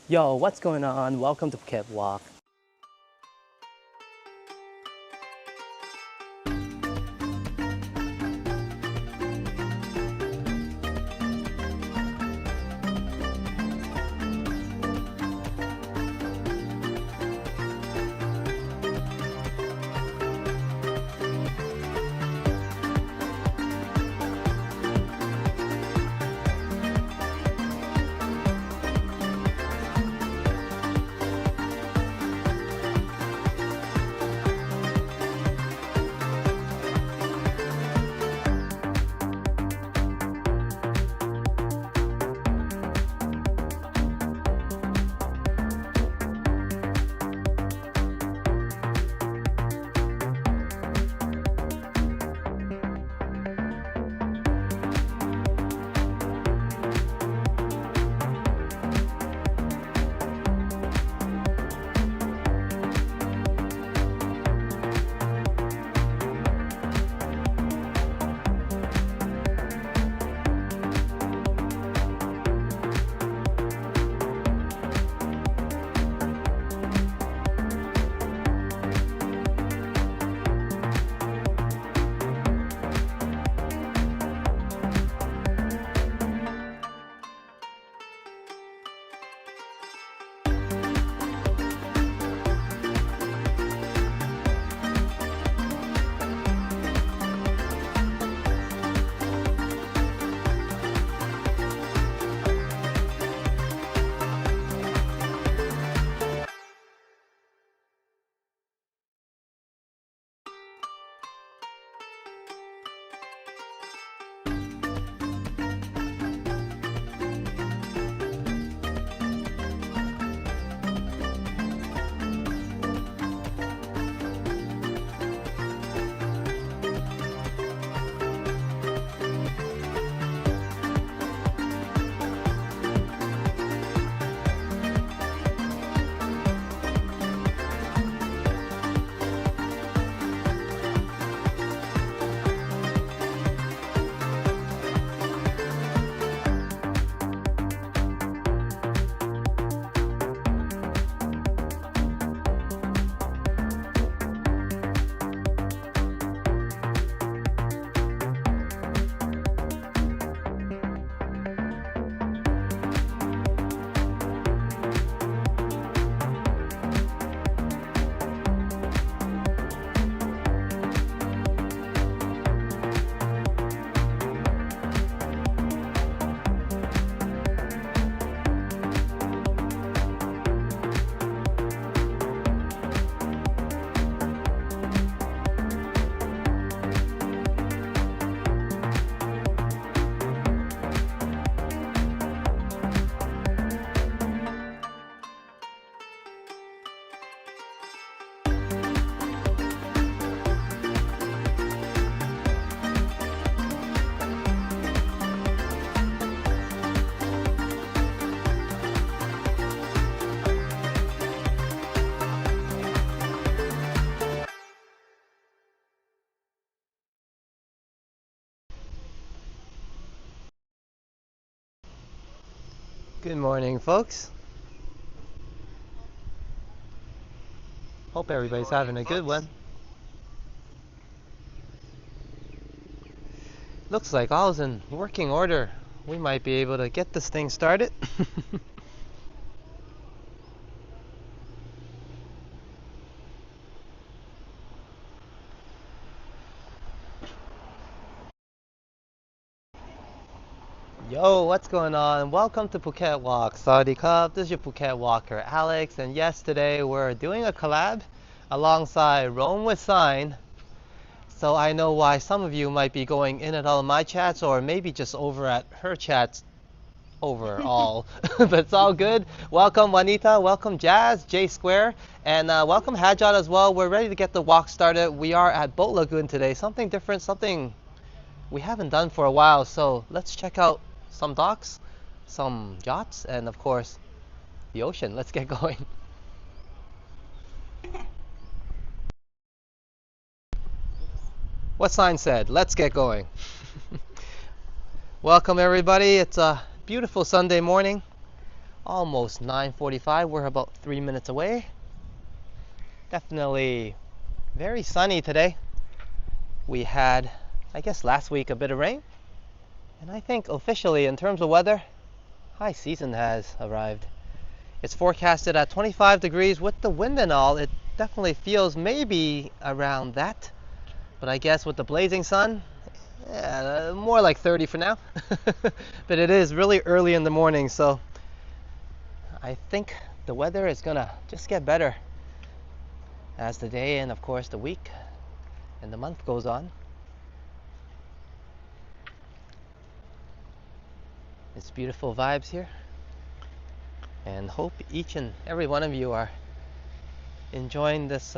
Yo, what's going on? Welcome to Phuket Walk. Good morning, folks. Hope everybody's having a good one. Looks like all's in working order. We might be able to get this thing started. Yo, what's going on? Welcome to Phuket Walk. Sawadee Krap. This is your Phuket Walker, Alex. And yes, today we're doing a collab alongside Roam with Sign. So I know why some of you might be going in at all of my chats or maybe just over at her chats overall. But it's all good. Welcome Juanita, welcome Jazz, J Square, and welcome Hajjat as well. We're ready to get the walk started. We are at Boat Lagoon today. Something different, something we haven't done for a while. So let's check out some docks, some yachts, and of course the ocean. Let's get going. What sign said? Let's get going. Welcome everybody. It's a beautiful Sunday morning. almost 9:45. We're about 3 minutes away. Definitely very sunny today. We had, I guess last week, a bit of rain. And I think officially in terms of weather, high season has arrived. It's forecasted at 25 degrees with the wind and all. It definitely feels maybe around that. But I guess with the blazing sun, yeah, more like 30 for now. But it is really early in the morning, so I think the weather is gonna just get better as the day and of course the week and the month goes on. It's beautiful vibes here, and hope each and every one of you are enjoying this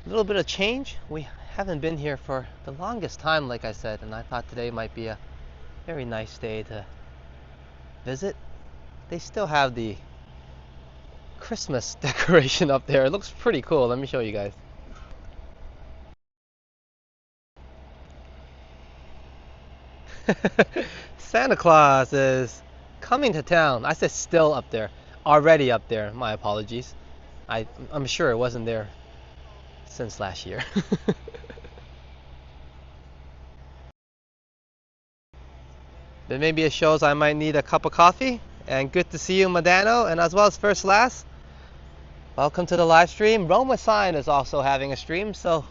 little bit of change. We haven't been here for the longest time, like I said, and I thought today might be a very nice day to visit. They still have the Christmas decoration up there. It looks pretty cool. Let me show you guys. Santa Claus is coming to town. I said still up there. Already up there. My apologies. I'm sure it wasn't there since last year. But maybe it shows I might need a cup of coffee. And good to see you, Madano, and as well as First Last. Welcome to the live stream. Roma Sign is also having a stream, so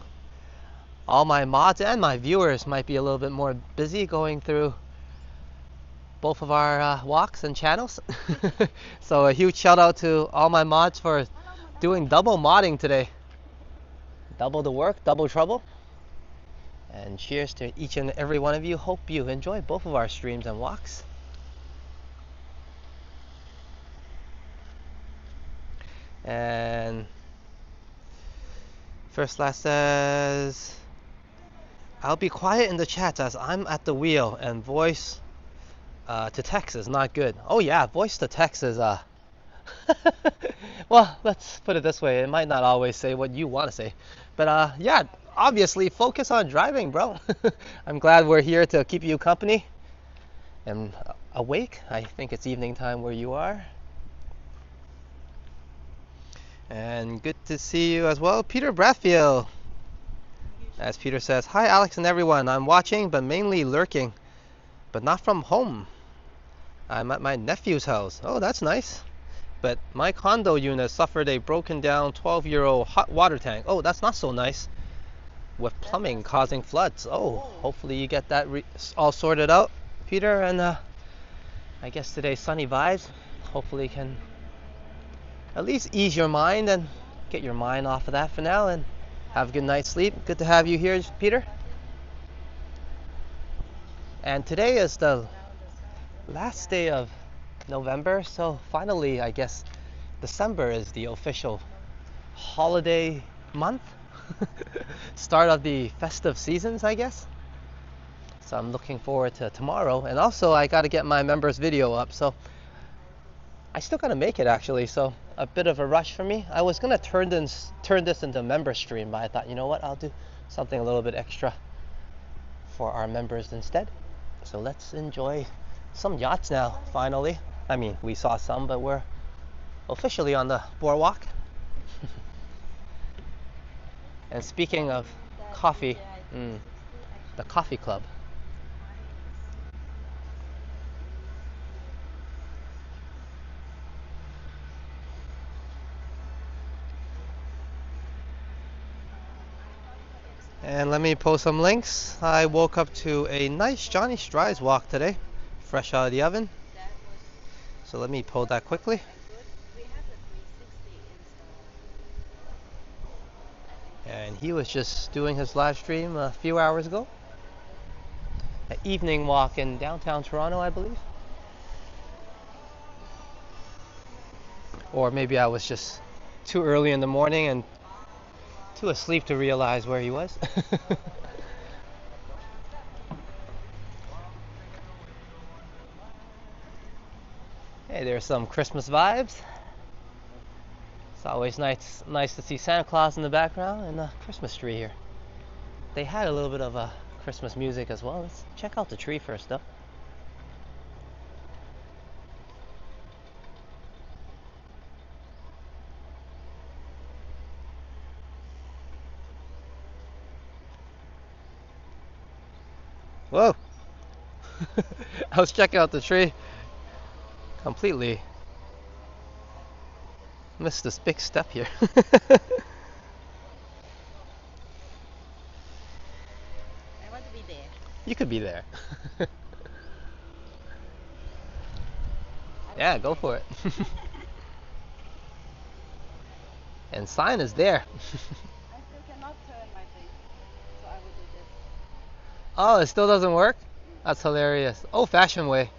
all my mods and my viewers might be a little bit more busy going through both of our walks and channels. So a huge shout out to all my mods for doing double modding today. Double the work, double trouble. And cheers to each and every one of you. Hope you enjoy both of our streams and walks. And First Last says, I'll be quiet in the chat as I'm at the wheel and voice to text is not good. Oh yeah, voice to text is well, let's put it this way. It might not always say what you want to say. But yeah, obviously focus on driving, bro. I'm glad we're here to keep you company and awake. I think it's evening time where you are. And good to see you as well, Peter Bradfield. As Peter says, hi Alex and everyone. I'm watching but mainly lurking, but not from home. I'm at my nephew's house. Oh, that's nice. But my condo unit suffered a broken down 12-year-old hot water tank. Oh, that's not so nice. With plumbing causing floods. Oh, hopefully you get that all sorted out, Peter. And I guess today's sunny vibes hopefully can at least ease your mind and get your mind off of that for now and have a good night's sleep. Good to have you here, Peter. And today is the last day of November, so finally I guess December is the official holiday month. Start of the festive seasons, I guess. So I'm looking forward to tomorrow, and also I got to get my members video up, so I still got to make it actually, so a bit of a rush for me. I was gonna turn this into a member stream, but I thought, you know what, I'll do something a little bit extra for our members instead. So let's enjoy some yachts now, finally. I mean, we saw some, but we're officially on the boardwalk. And speaking of coffee, the coffee club. And let me post some links. I woke up to a nice Johnny Strides walk today, fresh out of the oven. So let me post that quickly. And he was just doing his live stream a few hours ago. An evening walk in downtown Toronto, I believe. Or maybe I was just too early in the morning and too asleep to realize where he was. Hey, there's some Christmas vibes. It's always nice to see Santa Claus in the background and a Christmas tree here. They had a little bit of Christmas music as well. Let's check out the tree first though. Whoa! I was checking out the tree. Completely missed this big step here. I want to be there. You could be there. I will Yeah, be go there. for it. And sign is there. I still cannot turn my thing, so I will do this. Oh, it still doesn't work? That's hilarious. Old fashioned way.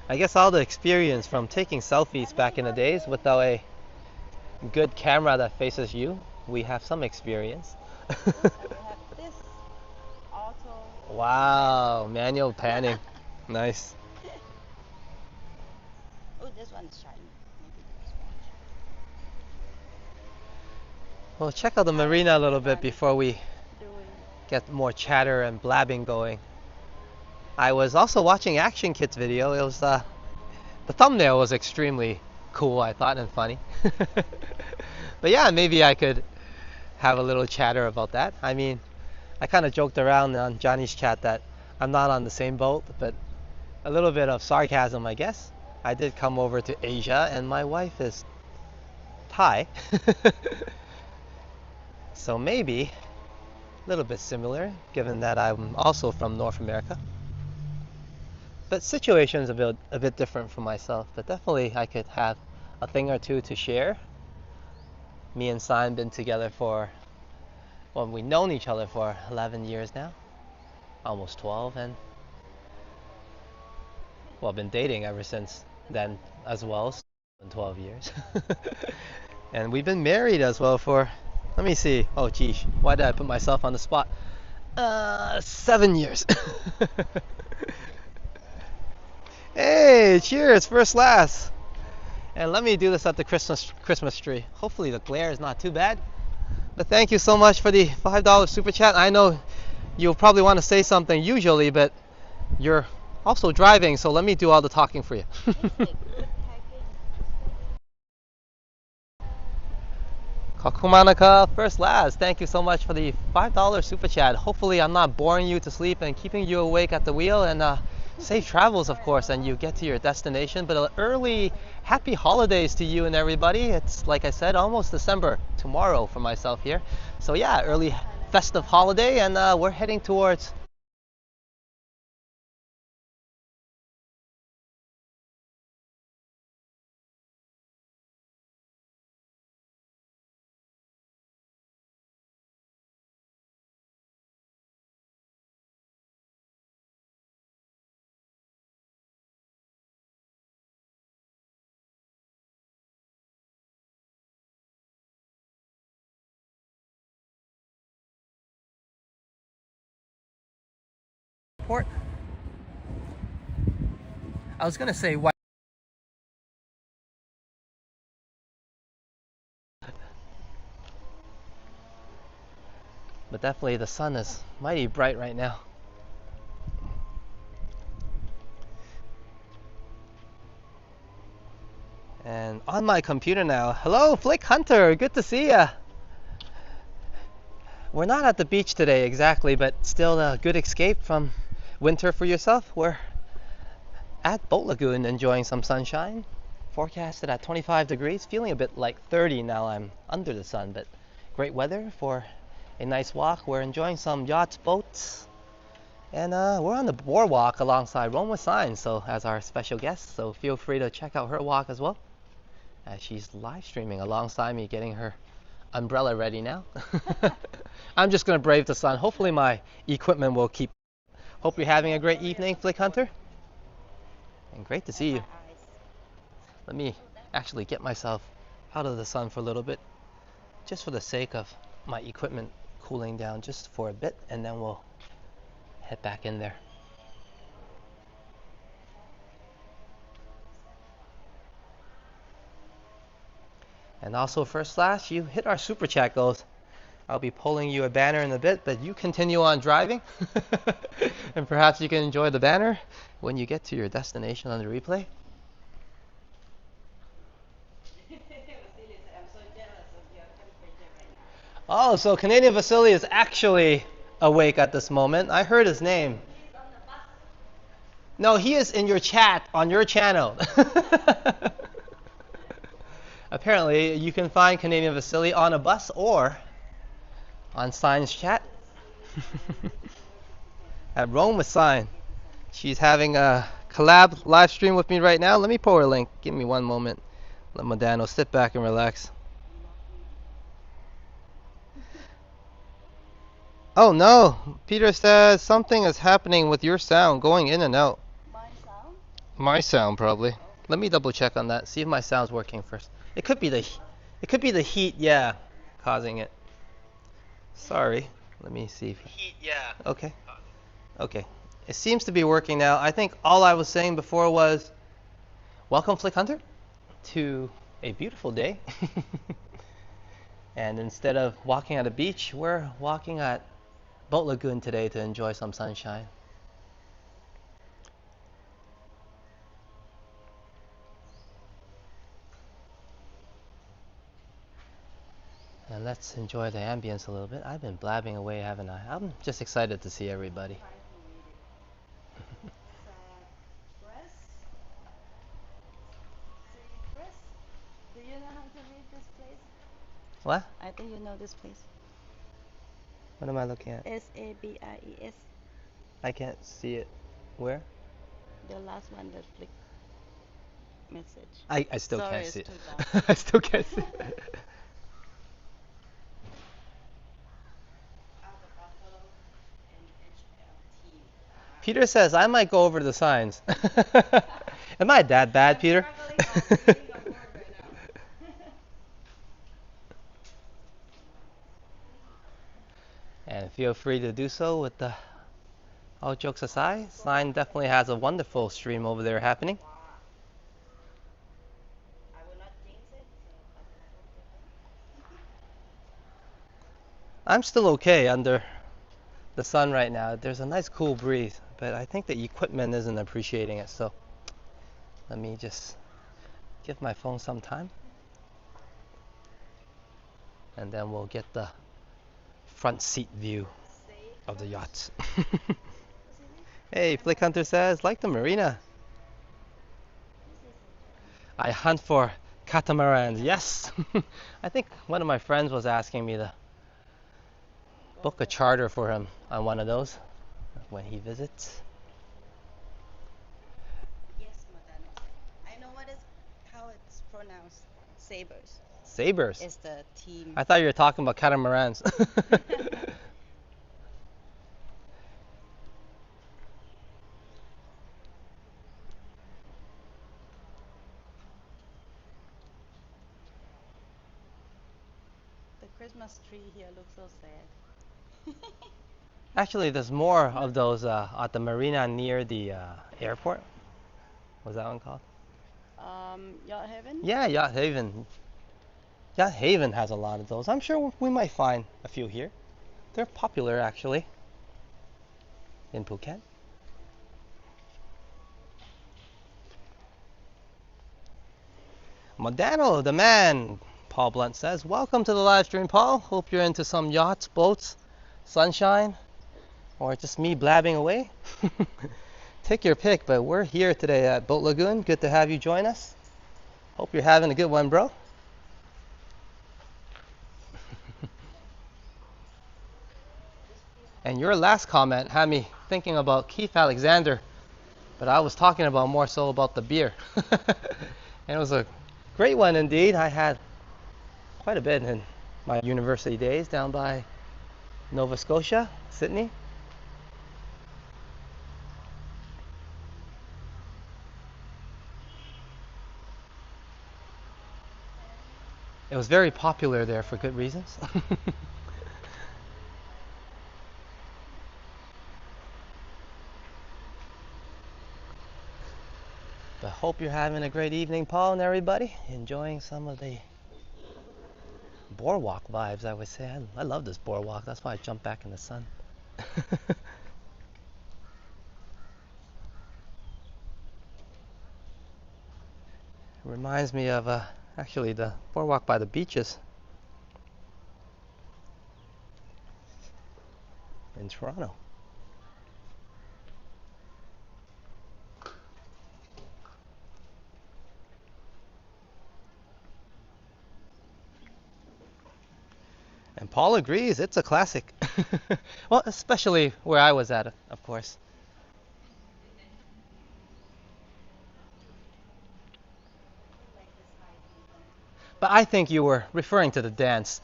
I guess all the experience from taking selfies back in the days without a good camera that faces you, we have some experience. And we have this auto. Wow, manual panning. Nice. Oh, this one is shiny. Maybe this one. Well, check out the marina a little bit before we Doing. get more chatter and blabbing going. I was also watching Action Kit's video. It was the thumbnail was extremely cool, I thought, and funny. But yeah, maybe I could have a little chatter about that. I mean, I kind of joked around on Johnny's chat that I'm not on the same boat, but a little bit of sarcasm, I guess. I did come over to Asia, and my wife is Thai. So maybe a little bit similar, given that I'm also from North America. But situation's a bit different for myself. But definitely, I could have a thing or two to share. Me and Simon been together for, well, we've known each other for 11 years now, almost 12, and well, been dating ever since then as well, so 12 years. And we've been married as well for, let me see. Oh, geez, why did I put myself on the spot? 7 years. Hey, cheers, first last. And let me do this at the Christmas tree. Hopefully the glare is not too bad. But thank you so much for the $5 super chat. I know you'll probably want to say something usually, but you're also driving, so let me do all the talking for you. Kakumanaka, first last, thank you so much for the $5 super chat. Hopefully I'm not boring you to sleep and keeping you awake at the wheel, and safe travels, of course, and you get to your destination. But early happy holidays to you and everybody. It's, like I said, almost December tomorrow for myself here. So yeah, early festive holiday, and we're heading towards port. I was gonna say what, but definitely the sun is mighty bright right now. And on my computer now. Hello, Flick Hunter. Good to see ya. We're not at the beach today exactly, but still a good escape from winter for yourself. We're at Boat Lagoon enjoying some sunshine. Forecasted at 25 degrees, feeling a bit like 30 now. I'm under the sun, but great weather for a nice walk. We're enjoying some yachts, boats, and we're on the boardwalk alongside Rome with Signs, so as our special guest. So feel free to check out her walk as well, as she's live streaming alongside me, getting her umbrella ready now. I'm just gonna brave the sun. Hopefully my equipment will keep. Hope you're having a great evening, Flick Hunter. And great to see you. Let me actually get myself out of the sun for a little bit, just for the sake of my equipment cooling down just for a bit, and then we'll head back in there. And also, first class, you hit our super chat goals. I'll be pulling you a banner in a bit, but you continue on driving. And perhaps you can enjoy the banner when you get to your destination on the replay. Oh, so Canadian Vasily is actually awake at this moment. I heard his name. No, he is in your chat on your channel. Apparently, you can find Canadian Vasily on a bus or on Sign's chat. At Rome with Sign. She's having a collab live stream with me right now. Let me pull her link. Give me one moment. Let Modano sit back and relax. Oh no! Peter says something is happening with your sound, going in and out. My sound? My sound probably. Let me double check on that. See if my sound's working first. It could be the heat, yeah, causing it. Sorry. Let me see if heat, yeah. Okay. Okay. It seems to be working now. I think all I was saying before was welcome Flick Hunter to a beautiful day. And instead of walking at a beach, we're walking at Boat Lagoon today to enjoy some sunshine. And let's enjoy the ambience a little bit. I've been blabbing away, haven't I? I'm just excited to see everybody. Do you know how to read this place? What? I think you know this place. What am I looking at? Sabies. I can't see it. Where? The last one that flick message. I still Sorry, can't it's see it. too dark. I still can't see it. Peter says I might go over to the signs. Am I that bad, Peter? And feel free to do so with the all jokes aside. Sign definitely has a wonderful stream over there happening. I'm still okay under the sun right now. There's a nice cool breeze, but I think the equipment isn't appreciating it, so let me just give my phone some time and then we'll get the front seat view of the yachts. Hey, Flick Hunter says, like the Marina. I hunt for catamarans. Yes. I think one of my friends was asking me to book a charter for him on one of those when he visits. Yes, Modano. I know how it's pronounced. Sabers. Sabers. Is the team. I thought you were talking about catamarans. The Christmas tree here looks so sad. Actually, there's more of those at the marina near the airport. What's that one called? Yacht Haven? Yeah, Yacht Haven. Yacht Haven has a lot of those. I'm sure we might find a few here. They're popular actually in Phuket. Modano, the man, Paul Blunt says. Welcome to the live stream, Paul. Hope you're into some yachts, boats, sunshine, or just me blabbing away. Take your pick, but we're here today at Boat Lagoon. Good to have you join us. Hope you're having a good one, bro. And your last comment had me thinking about Keith Alexander, but I was talking about more so about the beer. And it was a great one indeed. I had quite a bit in my university days down by Nova Scotia, Sydney. It was very popular there for good reasons. But hope you're having a great evening, Paul, and everybody. Enjoying some of the boardwalk vibes, I would say. I love this boardwalk. That's why I jumped back in the sun. Reminds me of actually the boardwalk by the beaches. in Toronto. And Paul agrees, it's a classic. Well, especially where I was at, of course. Like this high even. But I think you were referring to the dance.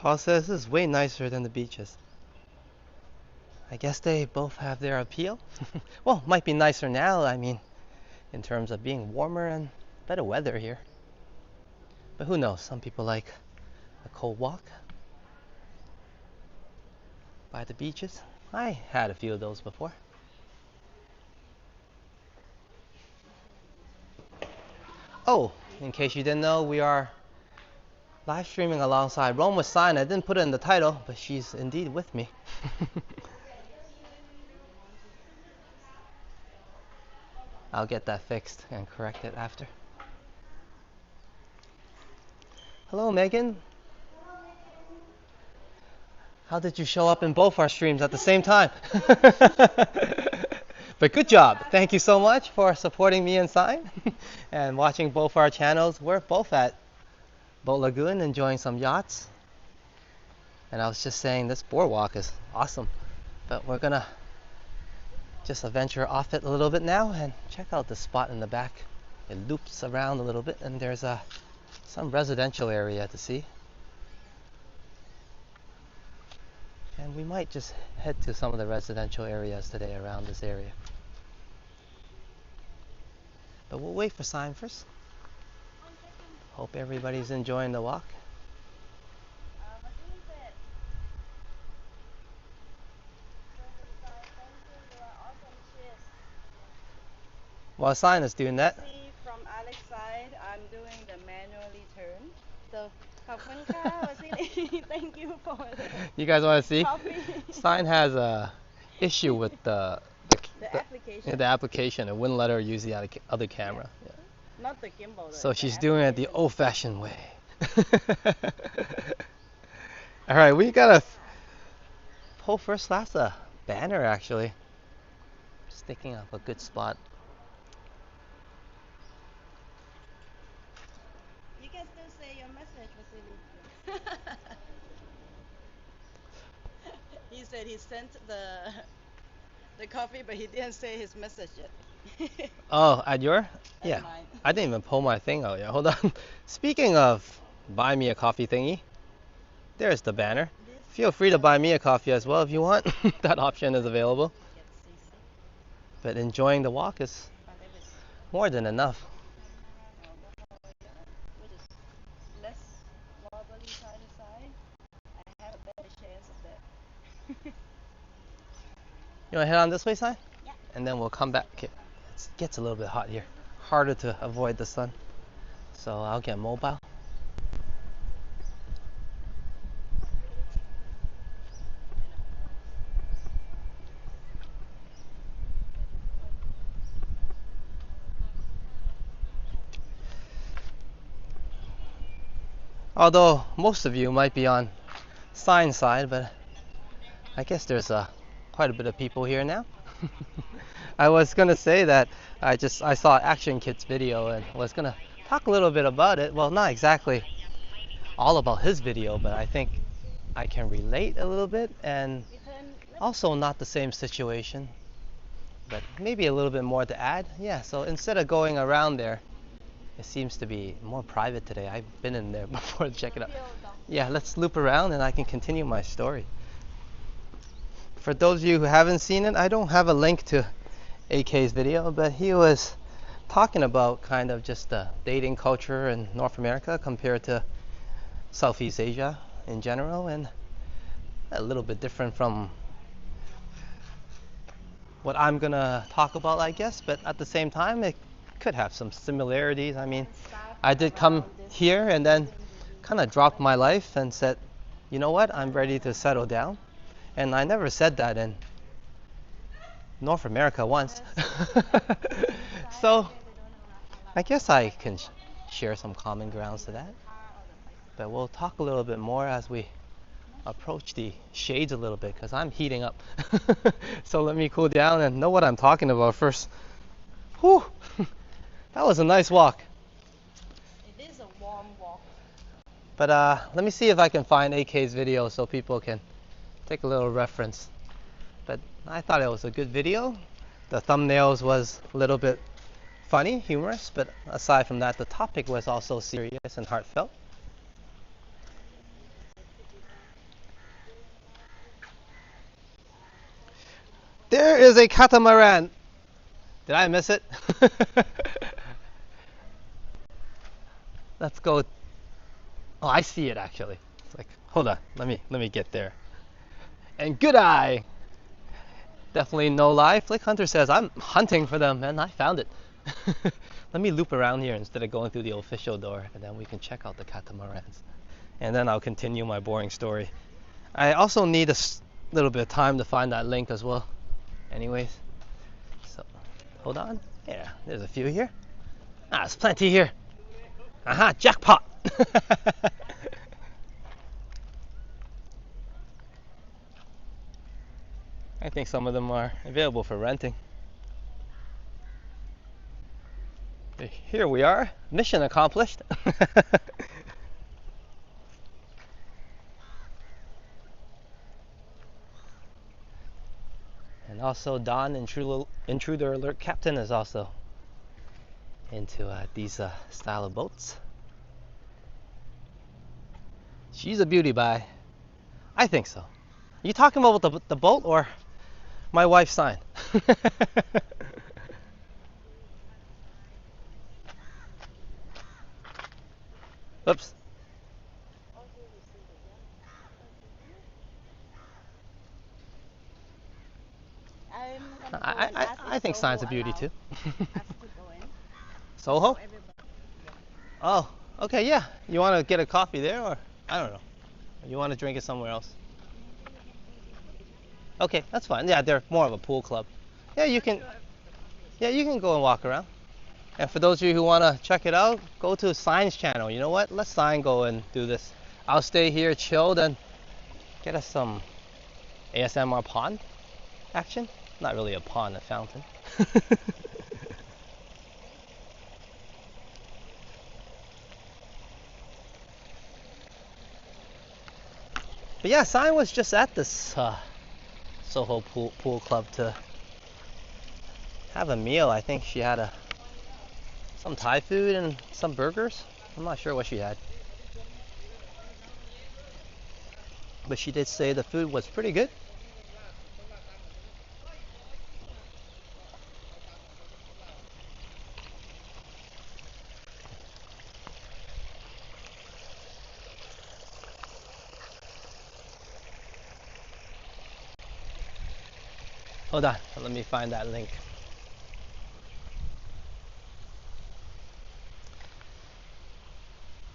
Paul says this is way nicer than the beaches. I guess they both have their appeal. Well, might be nicer now, I mean, in terms of being warmer and better weather here. But who knows? Some people like a cold walk by the beaches. I had a few of those before. Oh, in case you didn't know, we are live streaming alongside Rome with Sign. I didn't put it in the title, but she's indeed with me. I'll get that fixed and correct it after. Hello, Megan. How did you show up in both our streams at the same time? But good job. Thank you so much for supporting me and Sign and watching both our channels. We're both at Boat Lagoon enjoying some yachts. And I was just saying this boardwalk is awesome. But we're gonna just venture off it a little bit now and check out the spot in the back. It loops around a little bit and there's some residential area to see. And we might just head to some of the residential areas today around this area. But we'll wait for Sign first. Hope everybody's enjoying the walk. While Sign is doing that, See, from Alex's side, I'm doing the manually turn. So, ขอบคุณค่ะ Vasily. Thank you for the you guys want to see? coffee. Sign has a issue with The application. the application. It wouldn't let her use the other camera. Yeah. Not the gimbal. So she's doing it the old-fashioned way. All right, we got a pull first class banner actually. Sticking up a good spot. You can still say your message, Vasily. He said he sent the coffee, but he didn't say his message yet. Oh, at your? At Yeah. mine. I didn't even pull my thing out yet. Hold on. Speaking of buy me a coffee thingy, there's the banner. Feel free to buy me a coffee as well if you want. That option is available. But enjoying the walk is more than enough. Which is less wobbly side to side. I have a better chance of that. You want to head on this way, Sign? Yeah. And then we'll come back. Okay. It gets a little bit hot here. Harder to avoid the sun. So I'll get mobile. Although most of you might be on Sign side, but I guess there's quite a bit of people here now. I was gonna say that I saw Action Kit's video and was gonna talk a little bit about it. Well, not exactly all about his video, but I think I can relate a little bit, and also not the same situation, but maybe a little bit more to add. Yeah, so instead of going around there, it seems to be more private today. I've been in there before to check it out. Yeah, let's loop around and I can continue my story. For those of you who haven't seen it, I don't have a link to AK's video, but he was talking about kind of just the dating culture in North America compared to Southeast Asia in general, and a little bit different from what I'm gonna talk about, I guess, but at the same time it could have some similarities. I mean, I did come here and then kind of dropped my life and said, you know what, I'm ready to settle down. And I never said that in North America once. So I guess I can share some common grounds to that. But we'll talk a little bit more as we approach the shades a little bit because I'm heating up. So let me cool down and know what I'm talking about first. Whew, that was a nice walk. It is a warm walk. But let me see if I can find AK's video so people can take a little reference. But I thought it was a good video. The thumbnails was a little bit funny, humorous, but aside from that, the topic was also serious and heartfelt. There is a catamaran. Did I miss it? Let's go. Oh, I see it actually. It's like, hold on, let me get there. And good eye. Definitely no lie. Flick Hunter says I'm hunting for them, and I found it. Let me loop around here instead of going through the official door, and then we can check out the catamarans. And then I'll continue my boring story. I also need a little bit of time to find that link as well. Anyways, so hold on. Yeah, there's a few here. Ah, there's plenty here. Aha, jackpot! I think some of them are available for renting. Here we are, mission accomplished. And also Don, Intruder Alert Captain, is also into these style of boats. She's a beauty by. I think so. You talking about the boat or my wife's sign? Oops. I think sign's a beauty too. Soho? Oh, okay, yeah. You want to get a coffee there, or I don't know. You want to drink it somewhere else? Okay, that's fine. Yeah, they're more of a pool club. Yeah, you can. Yeah, you can go and walk around. And for those of you who want to check it out, go to Sign's channel. You know what? Let Sign go and do this. I'll stay here chilled and get us some ASMR pond action. Not really a pond, a fountain. But yeah, Sign was just at this Soho pool club to have a meal. I think she had some Thai food and some burgers. I'm not sure what she had. But she did say the food was pretty good. Hold on, let me find that link.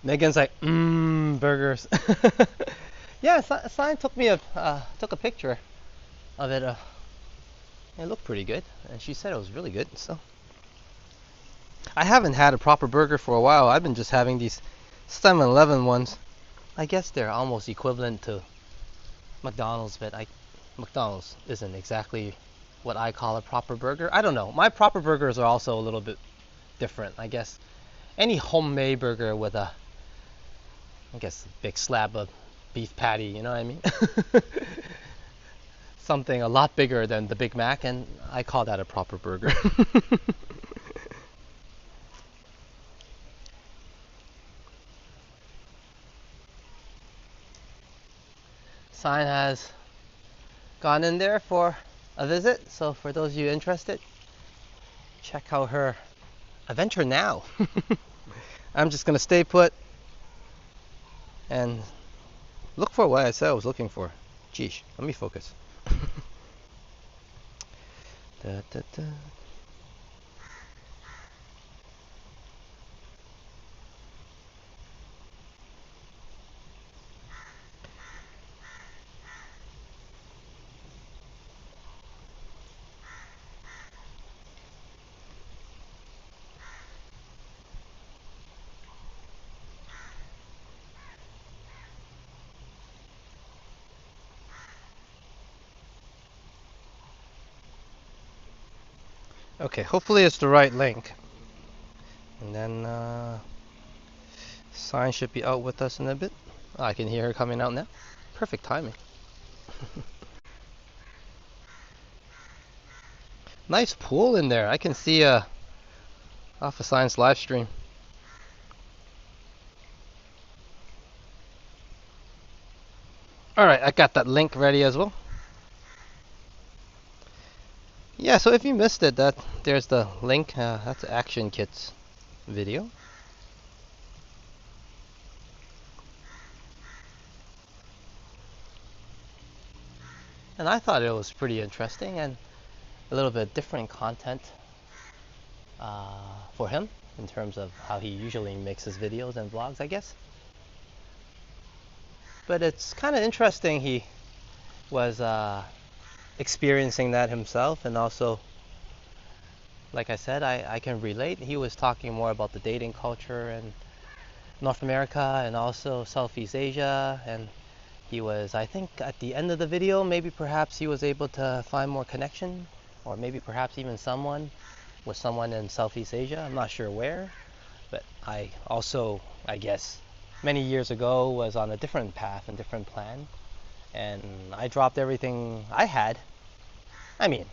Megan's like, burgers. Yeah, Sign took me took a picture of it. It looked pretty good, and she said it was really good. So I haven't had a proper burger for a while. I've been just having these 7-Eleven ones. I guess they're almost equivalent to McDonald's, but McDonald's isn't exactly what I call a proper burger. I don't know. My proper burgers are also a little bit different. I guess any homemade burger with a big slab of beef patty, you know what I mean? Something a lot bigger than the Big Mac, and I call that a proper burger. Sign has gone in there for a visit, so for those of you interested, check out her adventure now. I'm just gonna stay put and look for what I said I was looking for. Geesh, let me focus. Da, da, da. Okay, hopefully it's the right link. And then Sign should be out with us in a bit. Oh, I can hear her coming out now. Perfect timing. Nice pool in there. I can see off of Sign's live stream. Alright, I got that link ready as well. Yeah, so if you missed it, there's the link. That's Action Kits video. And I thought it was pretty interesting and a little bit different content for him in terms of how he usually makes his videos and vlogs, I guess. But it's kind of interesting he was experiencing that himself, and also, like I said, I can relate. He was talking more about the dating culture in North America and also Southeast Asia, and he was, I think at the end of the video, maybe perhaps he was able to find more connection, or maybe perhaps even someone in Southeast Asia. I'm not sure where, but I also, I guess, many years ago was on a different path and different plan, and I dropped everything I had. I mean,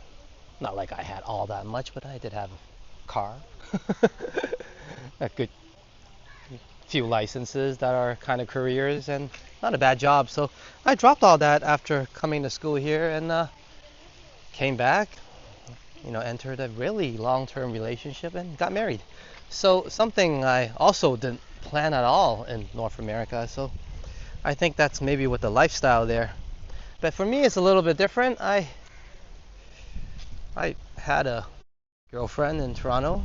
not like I had all that much, but I did have a car, a good few licenses that are kind of careers, and not a bad job. So I dropped all that after coming to school here and came back, entered a really long-term relationship and got married. So something I also didn't plan at all in North America. So I think that's maybe with the lifestyle there. But for me, it's a little bit different. I had a girlfriend in Toronto,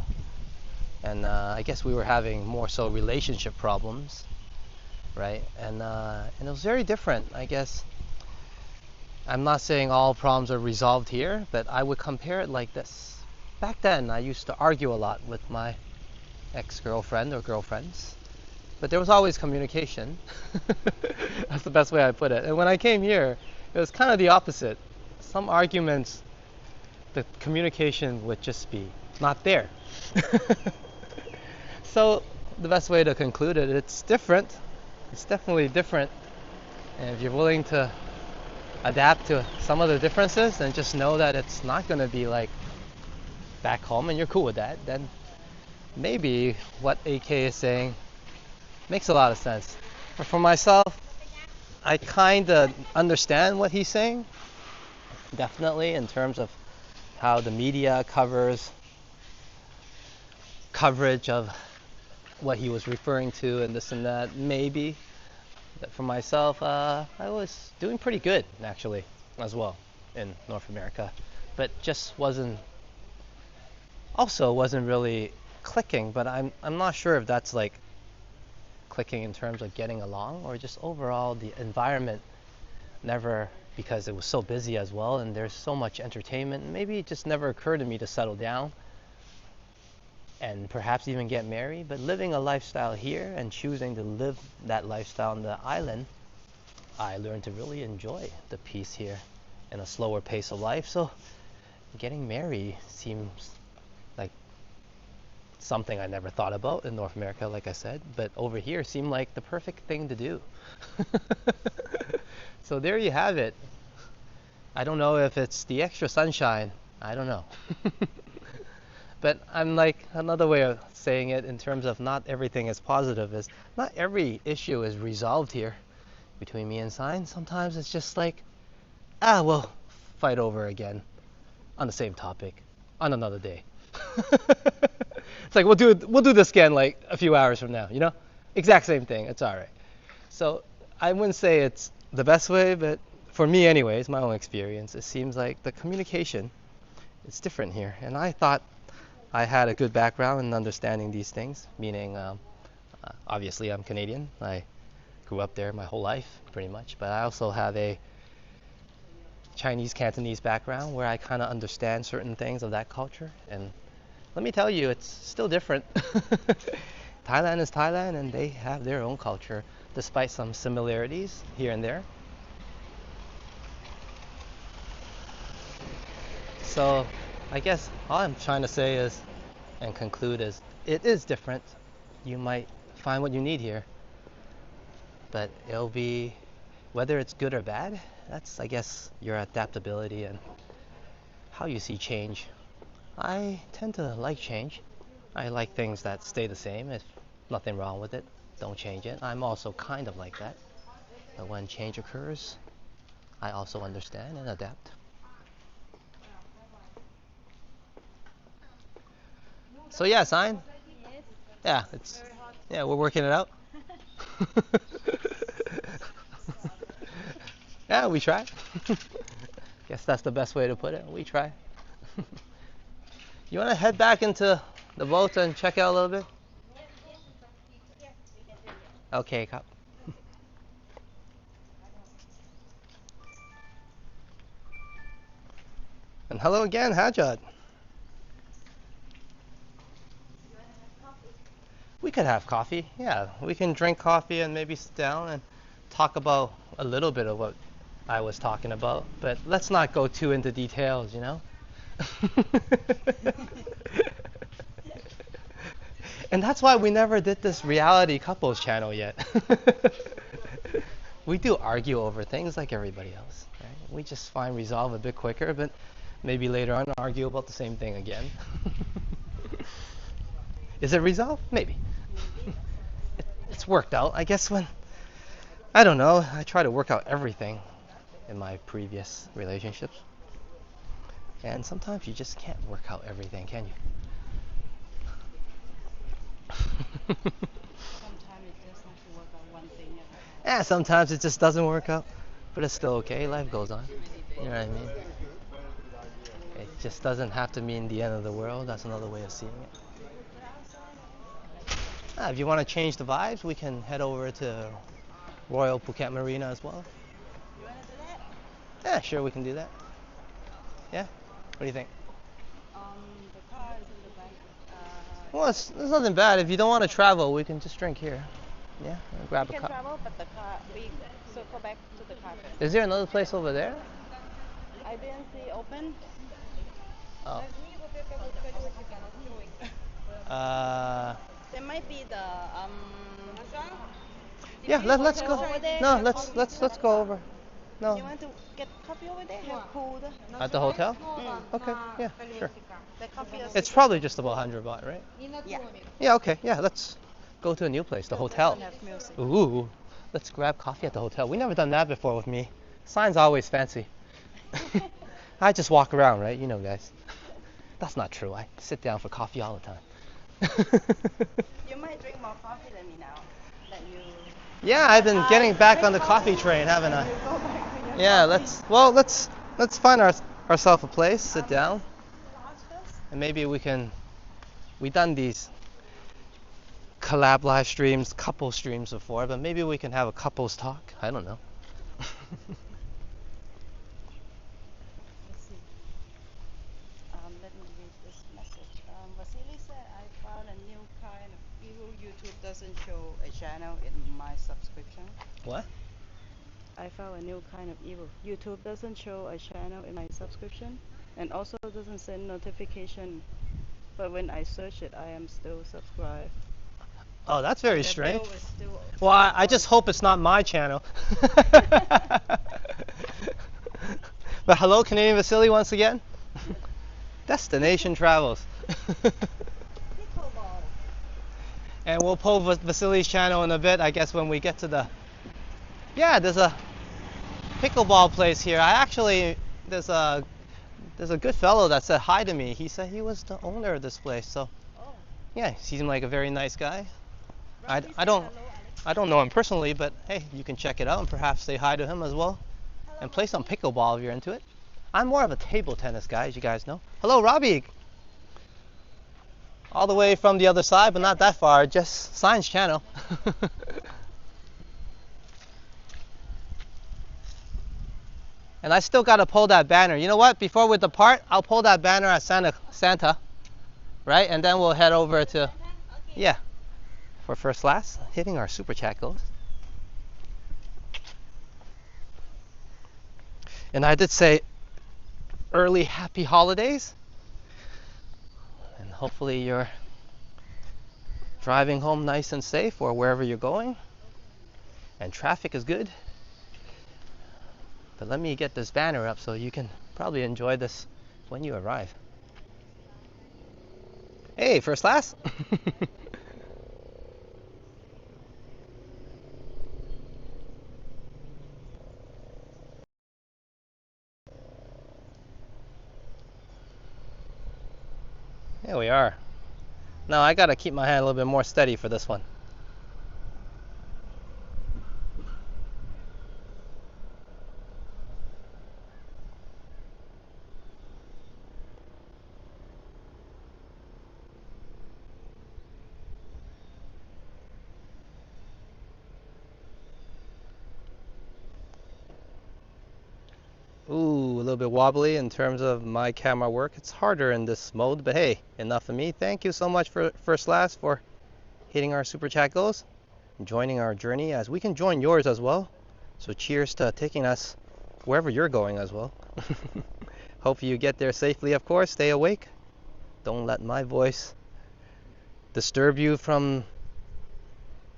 and I guess we were having more so relationship problems, right? And it was very different, I guess. I'm not saying all problems are resolved here, but I would compare it like this. Back then, I used to argue a lot with my ex-girlfriend or girlfriends, but there was always communication. That's the best way I put it. And when I came here, it was kind of the opposite. Some arguments, the communication would just be not there. So the best way to conclude it, it's different. It's definitely different. And if you're willing to adapt to some of the differences and just know that it's not going to be like back home and you're cool with that, then maybe what AK is saying makes a lot of sense. But for myself, I kind of understand what he's saying, definitely, in terms of how the media coverage of what he was referring to and this and that, maybe. But for myself, I was doing pretty good actually as well in North America, but just wasn't really clicking. But I'm not sure if that's like clicking in terms of getting along, or just overall the environment never, because it was so busy as well and there's so much entertainment, maybe it just never occurred to me to settle down and perhaps even get married. But living a lifestyle here and choosing to live that lifestyle on the island, I learned to really enjoy the peace here and a slower pace of life. So getting married seems like something I never thought about in North America, like I said, but over here seemed like the perfect thing to do. So there you have it. I don't know if it's the extra sunshine, I don't know. But I'm like, another way of saying it in terms of not everything is positive is not every issue is resolved here between me and Sign. Sometimes it's just like, we'll fight over again on the same topic on another day. It's like we'll do this again like a few hours from now, Exact same thing. It's all right. So I wouldn't say it's the best way, but for me anyways, my own experience, it seems like the communication is different here. And I thought I had a good background in understanding these things, meaning obviously I'm Canadian. I grew up there my whole life pretty much, but I also have a Chinese Cantonese background where I kind of understand certain things of that culture. And let me tell you, it's still different. Thailand is Thailand and they have their own culture, despite some similarities here and there. So I guess all I'm trying to say is, and conclude is, it is different. You might find what you need here, but it'll be, whether it's good or bad, that's, I guess, your adaptability and how you see change. I tend to like change. I like things that stay the same. If nothing wrong with it, don't change it. I'm also kind of like that. But when change occurs, I also understand and adapt. So yeah, sign. Yes. Yeah, it's Very hot. yeah, we're working it out. Yeah, we try. Guess that's the best way to put it. We try. You want to head back into the boat and check out a little bit? Okay, Cop. And hello again, Hajat. We could have coffee. Yeah, we can drink coffee and maybe sit down and talk about a little bit of what I was talking about. But let's not go too into details, you know? And that's why we never did this reality couples channel yet. We do argue over things like everybody else, right? We just find resolve a bit quicker, but maybe later on argue about the same thing again. Is it resolved? Maybe. It's worked out. I guess when, I don't know, I try to work out everything in my previous relationships. And sometimes you just can't work out everything, can you? Sometimes it just have to work on one thing at a time. Yeah, sometimes it just doesn't work out, but it's still okay. Life goes on. You know what I mean? It just doesn't have to mean the end of the world. That's another way of seeing it. If you want to change the vibes, we can head over to Royal Phuket Marina as well. You wanna do that? Yeah, sure, we can do that. Yeah? What do you think? The car is in the back. Well, there's nothing bad. If you don't want to travel, we can just drink here. Yeah, and grab We a can cup. travel, but the car, we circle back to the car first. Is there another place over there? I didn't see open. Oh. There might be the Yeah, let's hotel go. over there. No, Have coffee. let's go over. No, You want to get coffee over there? Have cold. at the hotel? Mm. Okay, yeah, sure. The coffee is It's probably just about 100 baht, right? yeah. Yeah, okay, yeah, let's go to a new place, the hotel. Doesn't have music. Ooh, let's grab coffee at the hotel. We never done that before with me. Sign's always fancy. I just walk around, right? You know, guys. That's not true. I sit down for coffee all the time. You might drink more coffee than me now. That you. Yeah, I've been getting back on the coffee train, haven't I? Yeah, let's find ourselves a place, sit down, and maybe we've done these collab live streams, couple streams before, but maybe we can have a couples talk. I don't know. Let's see. Let me read this message. Vasily said, I found a new kind of evil. YouTube doesn't show a channel in my subscription. What? I found a new kind of evil. YouTube doesn't show a channel in my subscription and also doesn't send notification. But when I search it, I am still subscribed. Oh, that's very The strange. bill is still Well, I just hope it's not my channel. But hello, Canadian Vasily, once again. Destination Travels. pickleball. And we'll pull Vasily's channel in a bit, I guess, when we get to the... Yeah, there's a pickleball place here. There's a good fellow that said hi to me. He said he was the owner of this place. So, Oh. yeah, he seemed like a very nice guy. I Robbie said don't hello, Alex. I don't know him personally, but hey, you can check it out and perhaps say hi to him as well. And play some pickleball if you're into it. I'm more of a table tennis guy, as you guys know. Hello, Robbie. All the way from the other side, but not that far. Just Science Channel. And I still gotta pull that banner. You know what? Before we depart, I'll pull that banner at Santa, right? And then we'll head over to, yeah, for first class, hitting our super chat goals. And I did say early happy holidays. hopefully you're driving home nice and safe or wherever you're going, and traffic is good. But let me get this banner up so you can probably enjoy this when you arrive. Hey, first class! Here we are. Now I gotta keep my hand a little bit more steady for this one. Ooh, a little bit wobbly in terms of my camera work. It's harder in this mode, but hey, enough of me. Thank you so much for First Class for hitting our super chat goals, joining our journey as we can join yours as well. So cheers to taking us wherever you're going as well. Hope you get there safely, of course. Stay awake. Don't let my voice disturb you from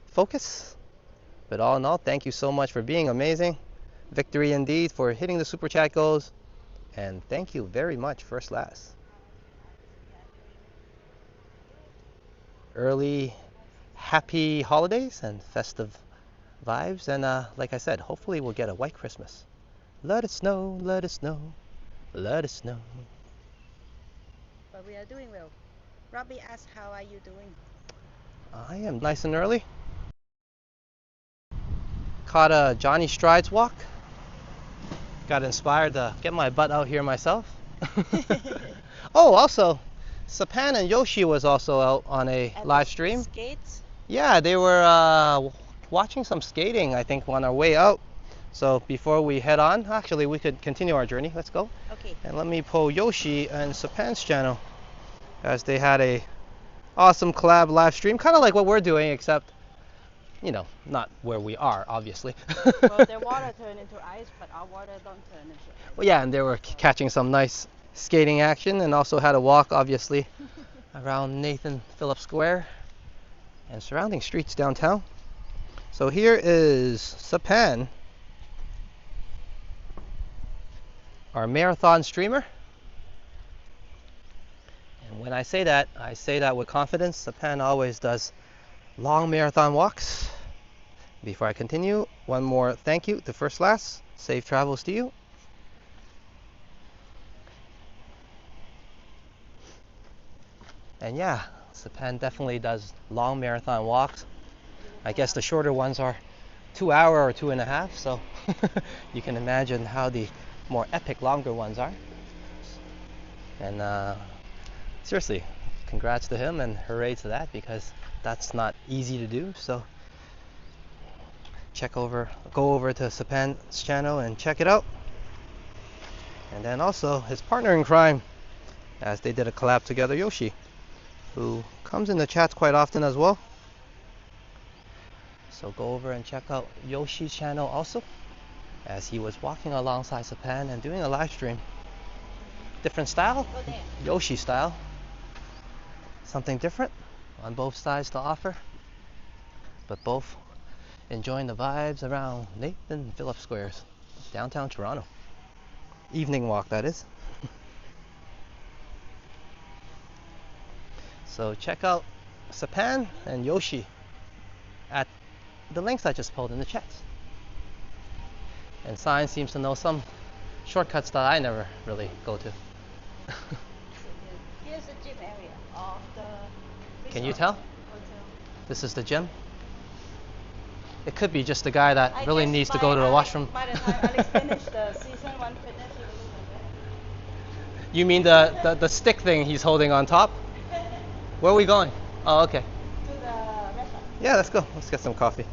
focus. But all in all, thank you so much for being amazing. Victory indeed for hitting the super chat goals. And thank you very much, First Class. Early happy holidays and festive vibes. And like I said, hopefully we'll get a white Christmas. Let it snow, let it snow, let it snow. But we are doing well. Robbie asked, how are you doing? I am nice and early. Caught a Johnny Strides walk. Got inspired to get my butt out here myself. Oh, also, Sapan and Yoshi was also out on a live stream. Skates? Yeah, they were watching some skating, I think, on our way out. So before we head on, actually, we could continue our journey. Let's go. Okay. And let me pull Yoshi and Sapan's channel, as they had a awesome collab live stream, kind of like what we're doing, except, you know, not where we are, obviously. Well, their water turned into ice, but our water don't turn into ice. Well, yeah, and they were catching some nice skating action, and also had a walk, obviously, around Nathan Phillips Square and surrounding streets downtown. So here is Sapan, our marathon streamer. And when I say that with confidence. Sapan always does long marathon walks. Before I continue, one more thank you to First Class. Safe travels to you. And yeah, Sapan definitely does long marathon walks. I guess the shorter ones are 2 hour or 2.5, so you can imagine how the more epic longer ones are. And seriously, congrats to him and hooray to that, because that's not easy to do. So go over to Sapan's channel and check it out. And then also his partner in crime, as they did a collab together, Yoshi, who comes in the chats quite often as well. So go over and check out Yoshi's channel also, as he was walking alongside Sapan and doing a live stream. Different style, Yoshi style. Something different on both sides to offer, but both enjoying the vibes around Nathan Phillips Squares, downtown Toronto. Evening walk, that is. So check out Sapan and Yoshi at the links I just pulled in the chat. And Sign seems to know some shortcuts that I never really go to. Here's the gym area of the Can you tell? hotel. This is the gym. It could be just the guy that I really guess needs to by go to the washroom. By the time Alex finished the season 1 fitness, he will look like that. You mean the stick thing he's holding on top? Where are we going? Oh, okay. To the restaurant. Yeah, let's go. Let's get some coffee.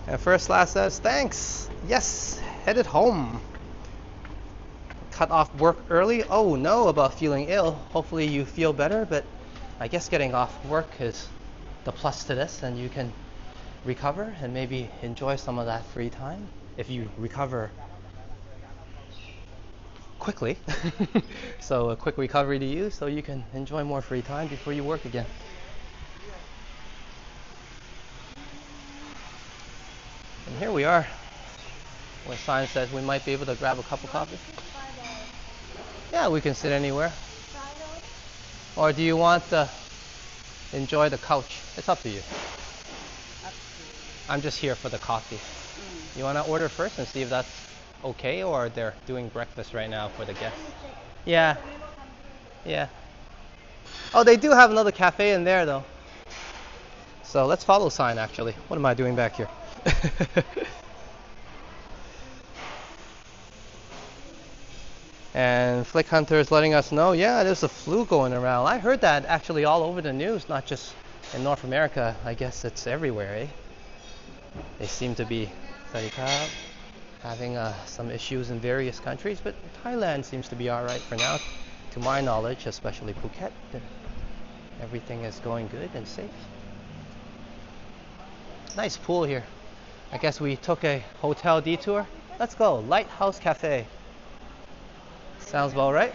And First Class says, thanks. Yes, headed home. Cut off work early. Oh no, about feeling ill. Hopefully you feel better, but I guess getting off work is the plus to this, and you can recover and maybe enjoy some of that free time if you recover quickly. So a quick recovery to you so you can enjoy more free time before you work again. And here we are, where sign says we might be able to grab a cup of coffee. Yeah, we can sit anywhere. Or do you want to enjoy the couch? It's up to you. I'm just here for the coffee. You want to order first and see if that's okay, or they're doing breakfast right now for the guests? Yeah. Yeah. Oh, they do have another cafe in there though. So let's follow sign actually. What am I doing back here? And Flick Hunter is letting us know, yeah, there's a flu going around. I heard that actually all over the news, not just in North America. I guess it's everywhere, eh? They seem to be having some issues in various countries, but Thailand seems to be all right for now, to my knowledge, especially Phuket. Everything is going good and safe. Nice pool here. I guess we took a hotel detour. Let's go, Lighthouse Café. Sounds about right.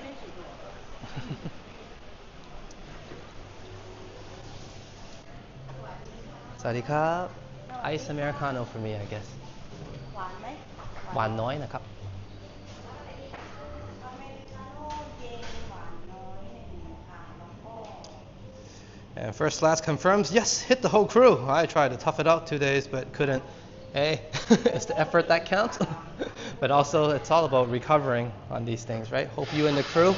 Sawadee Ice Americano for me, I guess. หวานน้อยนะครับ And first class confirms, yes, hit the whole crew. I tried to tough it out 2 days, but couldn't. Hey, it's the effort that counts. But also, it's all about recovering on these things, right? Hope you and the crew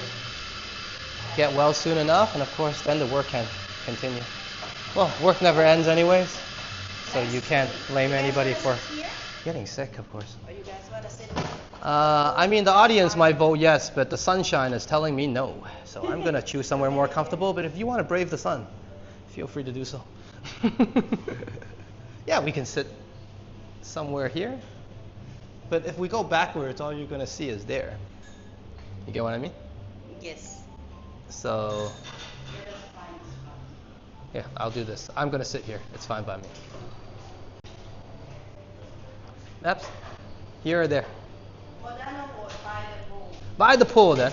get well soon enough, and of course, then the work can continue. Well, work never ends anyways, so you can't blame anybody for getting sick, of course. Or you guys want to sit? I mean, the audience might vote yes, but the sunshine is telling me no. So I'm going to choose somewhere more comfortable, but if you want to brave the sun, feel free to do so. Yeah, we can sit somewhere here. But if we go backwards, all you're going to see is there. You get what I mean? Yes. So, yeah, I'll do this. I'm going to sit here. It's fine by me. Maps? Here or there? By the pool then.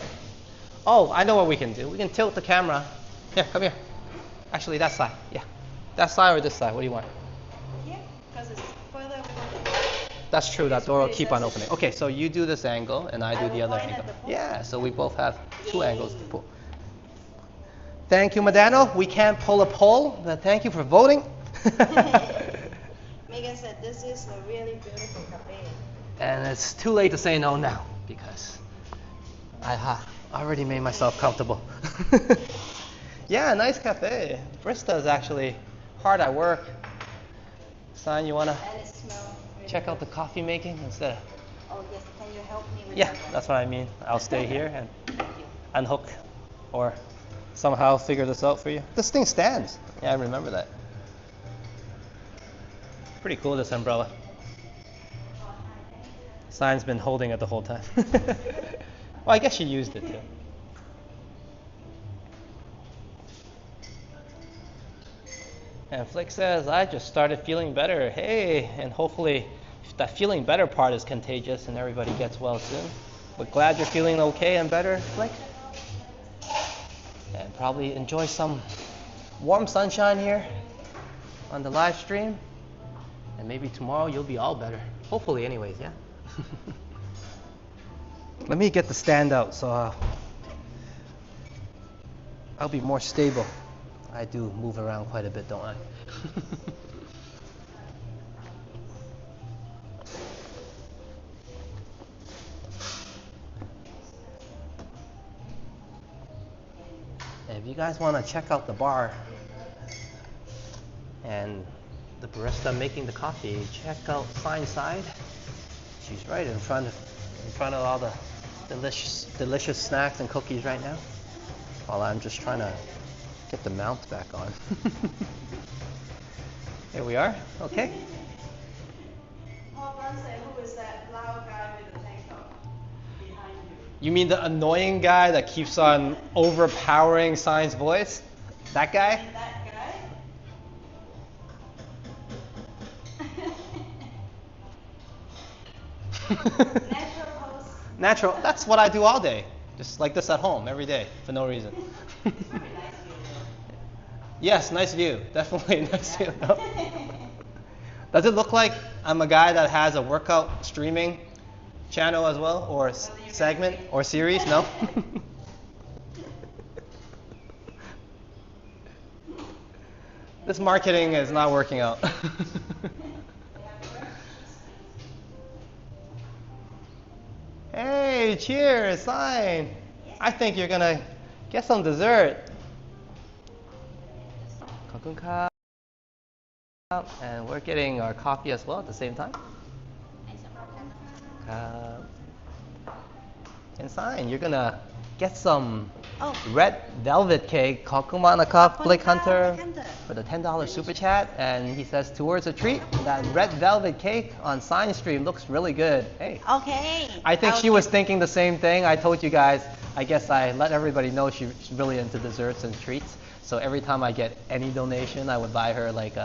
Oh, I know what we can do. We can tilt the camera. Here, come here. Actually, that side. Yeah. That side or this side? What do you want? Here, because it's further. That's true. That door will keep on opening. Okay, so you do this angle and I do the other angle. Yeah, so we both have two angles to pull. Thank you, Madano. We can't pull a poll, but thank you for voting. Megan said this is a really beautiful cafe. And it's too late to say no now because I already made myself comfortable. Yeah, nice cafe. Brista is actually hard at work. Son, you want to check out the coffee making instead of... Oh, yes. Can you help me with Yeah, that? that's what I mean. I'll stay here and unhook or somehow figure this out for you. This thing stands. Yeah, I remember that. Pretty cool, this umbrella. Sign's been holding it the whole time. Well, I guess she used it too. And Flick says, I just started feeling better. Hey, and hopefully that feeling better part is contagious and everybody gets well soon. But glad you're feeling okay and better, Flick. And probably enjoy some warm sunshine here on the live stream. And maybe tomorrow you'll be all better. Hopefully anyways, yeah? Let me get the stand out so I'll be more stable. I do move around quite a bit, don't I? If you guys want to check out the bar and the barista making the coffee, check out Fine Side. She's right in front of all the delicious snacks and cookies right now. While I'm just trying to get the mount back on. Here we are. Okay. Who is that loud guy with the tank top behind you? You mean the annoying guy that keeps on overpowering Sign's voice? That guy? That guy? Natural host. Natural. That's what I do all day. Just like this at home every day for no reason. Yes, nice view. Definitely a nice view. No? Does it look like I'm a guy that has a workout streaming channel as well, or segment or series? No. This marketing is not working out. Hey, cheers, sign. I think you're gonna get some dessert. Kakunka. And we're getting our coffee as well at the same time. And sign, you're gonna get some red velvet cake. Kakumanaka Flick Hunter for the $10 super chat, and he says towards a treat. That red velvet cake on sign stream looks really good. Hey. Okay. I think she was thinking the same thing. I told you guys. I guess I let everybody know she's really into desserts and treats. So every time I get any donation, I would buy her like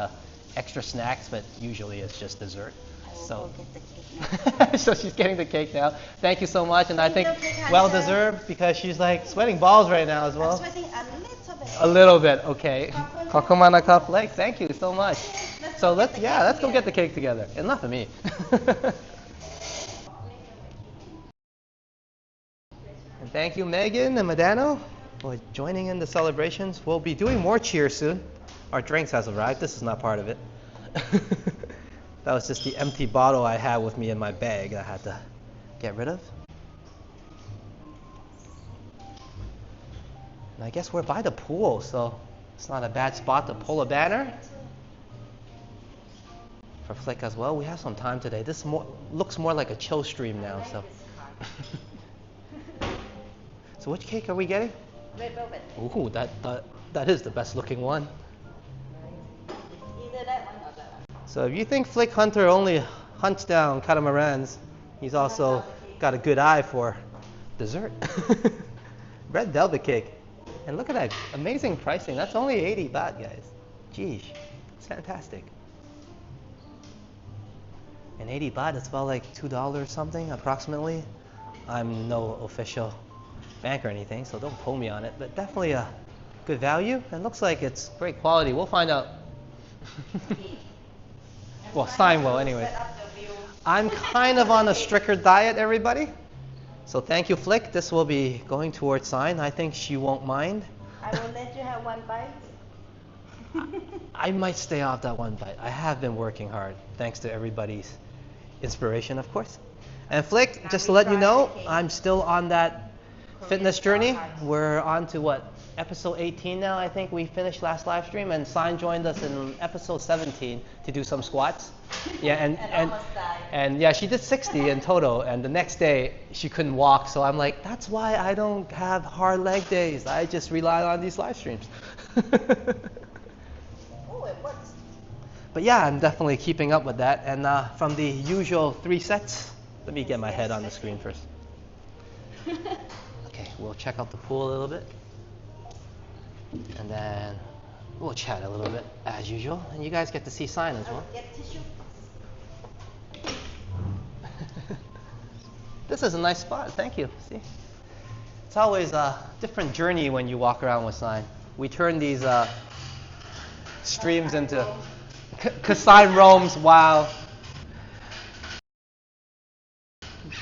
extra snacks, but usually it's just dessert. So, so she's getting the cake now. Thank you so much, and I think well deserved because she's like sweating balls right now as well. I'm sweating a little bit. A little bit, okay. Kakumana cup leg. Thank you so much. So let's go get the cake together. Enough for me. And thank you, Megan and Madano, for joining in the celebrations. We'll be doing more cheers soon. Our drinks has arrived. This is not part of it. That was just the empty bottle I had with me in my bag I had to get rid of. And I guess we're by the pool, so it's not a bad spot to pull a banner. For Flick as well, we have some time today. This looks more like a chill stream now, so. So which cake are we getting? Red velvet. Ooh, that is the best looking one. Either that one or that one. So if you think Flick Hunter only hunts down catamarans, he's also got a good eye for dessert. Red velvet cake. And look at that amazing pricing. That's only 80 baht, guys. Geez, it's fantastic. And 80 baht is about like $2 something approximately. I'm no official bank or anything, so don't pull me on it, but definitely a good value. And looks like it's great quality. We'll find out. Well, sign will anyway. I'm kind of on a stricter diet, everybody. So thank you, Flick. This will be going towards sign. I think she won't mind. I will let you have one bite. I might stay off that one bite. I have been working hard, thanks to everybody's inspiration, of course. And Flick, just to let you know, I'm still on that fitness journey. We're on to what? Episode 18 now, I think we finished last live stream, and Sign joined us in episode 17 to do some squats. Yeah, and yeah, she did 60 in total, and the next day she couldn't walk, so I'm like, that's why I don't have hard leg days. I just rely on these live streams. Oh, it works. But yeah, I'm definitely keeping up with that, and from the usual 3 sets, let me get my head on the screen first. Okay, we'll check out the pool a little bit. And then we'll chat a little bit as usual. And you guys get to see Sign as well. Get tissue. This is a nice spot. Thank you. See? It's always a different journey when you walk around with Sign. We turn these streams into... Because Sign roams while...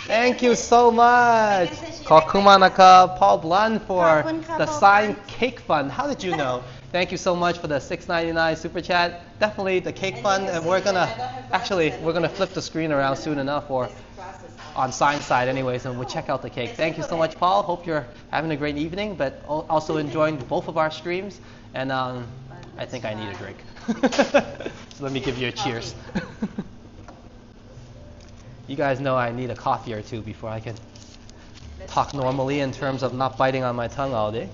Thank you so much. Kokumanaka Paul Blunt for the Sign Cake Fund. How did you know? Thank you so much for the $6.99 super chat. Definitely the cake fund, and we're gonna flip the screen around soon enough, or on Sign side anyways, and we'll check out the cake. Thank you so much, Paul. Hope you're having a great evening, but also enjoying both of our streams. And I think I need a drink. So let me give you a cheers. You guys know I need a coffee or two before I can talk normally in terms of not biting on my tongue all day.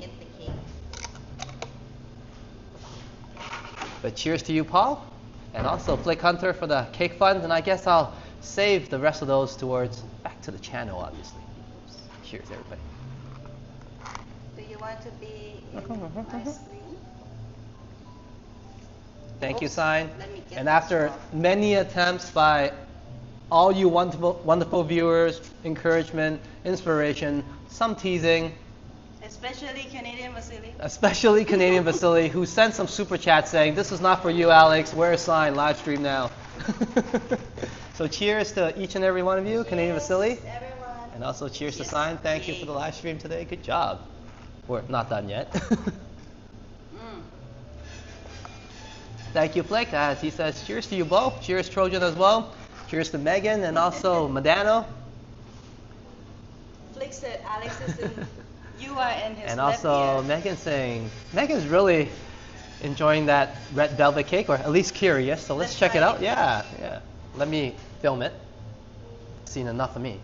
But cheers to you, Paul, and also Flick Hunter for the cake fund, and I guess I'll save the rest of those towards back to the channel, obviously. Cheers, everybody. Do you want to be in my screen? Thank you, Sign. Let me get And after many attempts by all you wonderful, wonderful viewers, encouragement, inspiration, some teasing, Especially Canadian Vasily. especially Canadian Vasily, who sent some super chats saying, "This is not for you, Alex. Wear a sign, live stream now." So cheers to each and every one of you, Canadian Vasily. Everyone. And also cheers to Yes. Sign. Thank you for the live stream today. Good job. We're not done yet. Thank you, Flick. As he says, cheers to you both. Cheers, Trojan, as well. Cheers to Megan and also Madano. Flick said Alex is in, you are in his And left also ear. Megan saying, Megan's really enjoying that red velvet cake, or at least curious. So let's Let's check it try out. it. Yeah, yeah. Let me film it. Seen enough of me.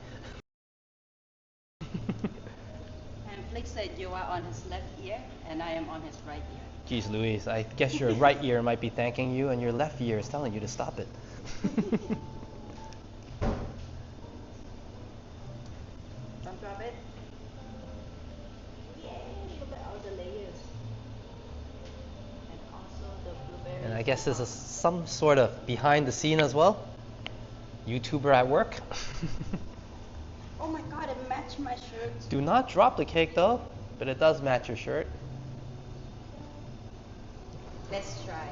And Flick said you are on his left ear and I am on his right ear. Geez, Louise, I guess your right ear might be thanking you, and your left ear is telling you to stop it. Don't drop it. Yay, look at all the layers. And also the blueberry. And I guess this is some sort of behind the scene as well. YouTuber at work. Oh my god, it matched my shirt. Do not drop the cake though, but it does match your shirt. Let's try.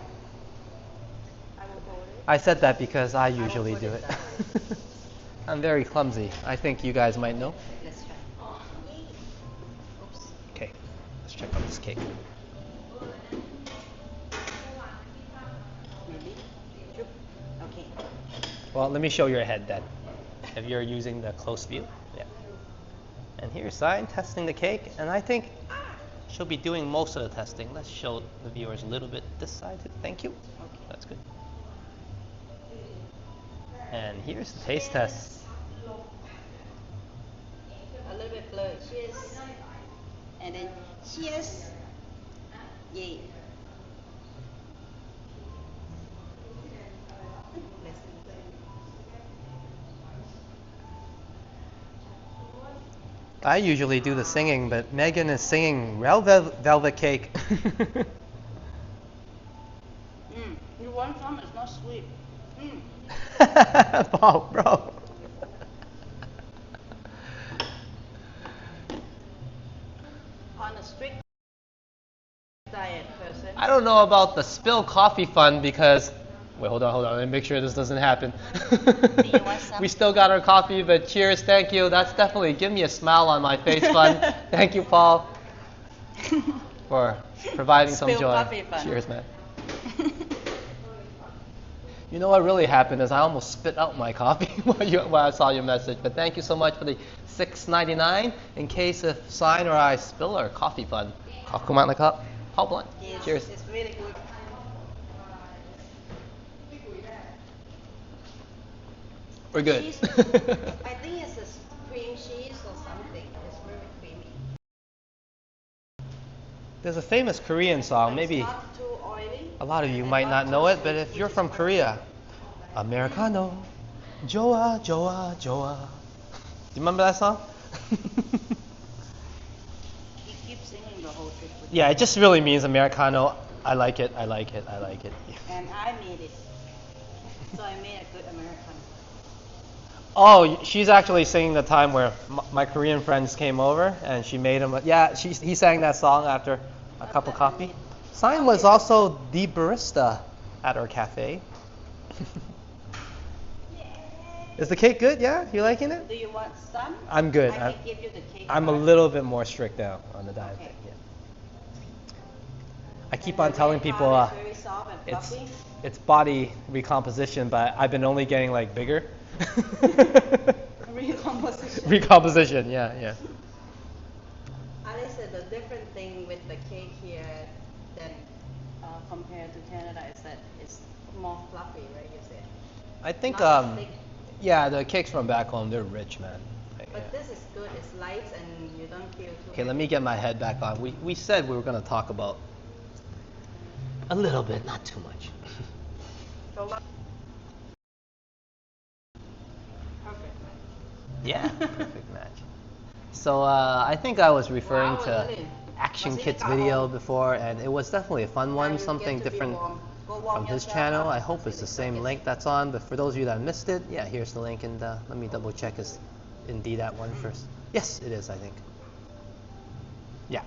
I will hold it. I said that because I will usually put do it it. I'm very clumsy. I think you guys might know. Let's try. Oops. Okay, let's check out this cake. Maybe. Choop. Okay. Well, let me show your head then, if you're using the close view. Yeah. And here's Sign testing the cake, and I think she'll be doing most of the testing. Let's show the viewers a little bit this side. Thank you. Okay. That's good. And here's the taste test. A little bit blurred. Cheers. And then cheers. Yay. Let's see. I usually do the singing, but Megan is singing Red Velvet Cake. You want some? It's not sweet. Paul, bro. On a strict diet person. I don't know about the spill coffee fun because, wait, hold on, let me make sure this doesn't happen. you want some? We still got our coffee, but cheers, thank you. That's definitely, give me a smile on my face fun. Thank you, Paul, for providing some Spill joy. coffee fun. Cheers, man. You know what really happened is I almost spit out my coffee while I saw your message. But thank you so much for the $6.99 in case if Sign or I spill our coffee fun. Come on the cup. How blunt. Yes, Cheers. it's really good. We're good. Cheese, I think it's a cream cheese or something. It's very creamy. There's a famous Korean song. Maybe It's not too oily. a lot of you and might not know too it, but sweet, if which you're is from what Korea, Americano, Joa, Joa, Joa. Do you remember that song? He keeps singing the whole trip with Yeah, it just really means Americano. I like it, I like it, I like it. And I made it. So I made a good American. Oh, she's actually singing the time where my Korean friends came over and she made him. Yeah, he sang that song after a cup of coffee. Sign was also the barista at our cafe. Is the cake good? Yeah, you liking it? Do you want some? I'm good. I can give you the cake. I'm a part. little bit more strict now on the diet Okay. thing. Yeah. I keep And on the telling red people part is very soft and it's fluffy. it's body recomposition, but I've been only getting like bigger. Recomposition. Recomposition, yeah. Alice said the different thing with the cake here than compared to Canada is that it's more fluffy, right? You said. I think Not as thick. yeah, the cakes from back home, they're rich, man. Like, But yeah. this is good. It's light and you don't feel too. Okay, let me get my head back on. We said we were going to talk about a little bit, not too much. So what? Perfect. Yeah, perfect match. So I think I was referring Wow, to really? Action Was it Kit's got video warm? before, and it was definitely a fun one, You something get to be different. warm. Go from his channel. I hope it's the same link that's on, but for those of you that missed it, yeah, here's the link, and let me double check is indeed that one first. Yes, it is, I think. Yeah.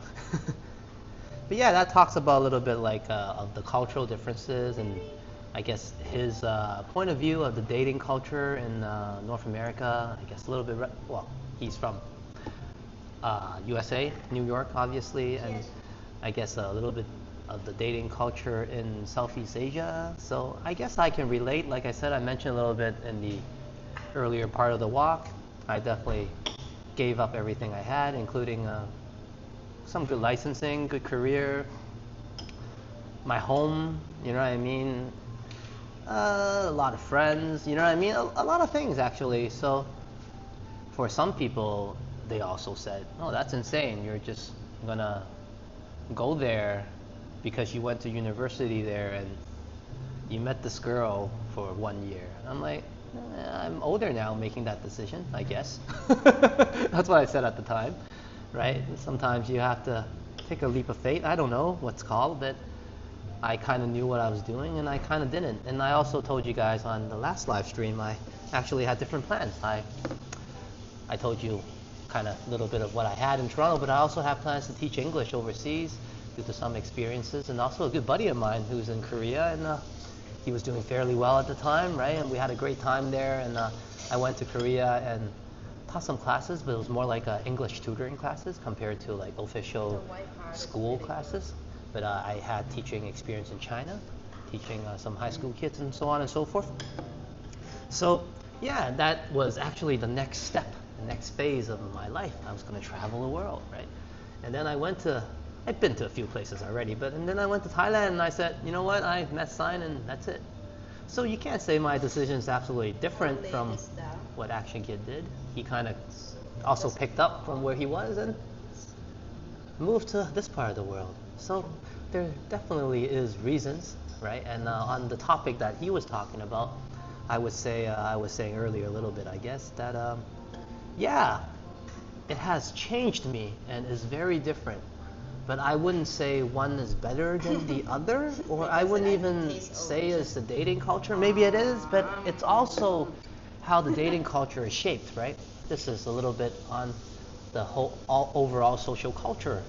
But yeah, that talks about a little bit like of the cultural differences and I guess his point of view of the dating culture in North America. I guess a little bit, well, he's from USA, New York, obviously, and Yes. I guess a little bit of the dating culture in Southeast Asia. So I guess I can relate. Like I said, I mentioned a little bit in the earlier part of the walk. I definitely gave up everything I had, including some good licensing, good career, my home, you know what I mean? A lot of friends, you know what I mean? A lot of things actually. So for some people, they also said, "Oh, that's insane. You're just gonna go there because you went to university there and you met this girl for 1 year." And I'm like, I'm older now making that decision, I guess. That's what I said at the time, right? And sometimes you have to take a leap of faith. I don't know what's called, but I kind of knew what I was doing and I kind of didn't. And I also told you guys on the last live stream, I actually had different plans. I told you kind of a little bit of what I had in Toronto, but I also have plans to teach English overseas due to some experiences, and also a good buddy of mine who's in Korea, and he was doing fairly well at the time, right? And we had a great time there, and I went to Korea and taught some classes, but it was more like English tutoring classes compared to like official school classes. But I had teaching experience in China, teaching some high school kids and so on and so forth. So yeah, that was actually the next step, the next phase of my life. I was going to travel the world, right? And then I'd been to a few places already, and then I went to Thailand and I said, you know what, I met Sign and that's it. So you can't say my decision is absolutely different from what Action Kid did. He kind of also picked up from where he was and moved to this part of the world. So there definitely is reasons, right? And on the topic that he was talking about, I would say, I was saying earlier a little bit, I guess, that yeah, it has changed me and is very different. But I wouldn't say one is better than the other, or I wouldn't even say it's the dating culture. Maybe it is, but it's also how the dating culture is shaped, right? This is a little bit on the whole overall social culture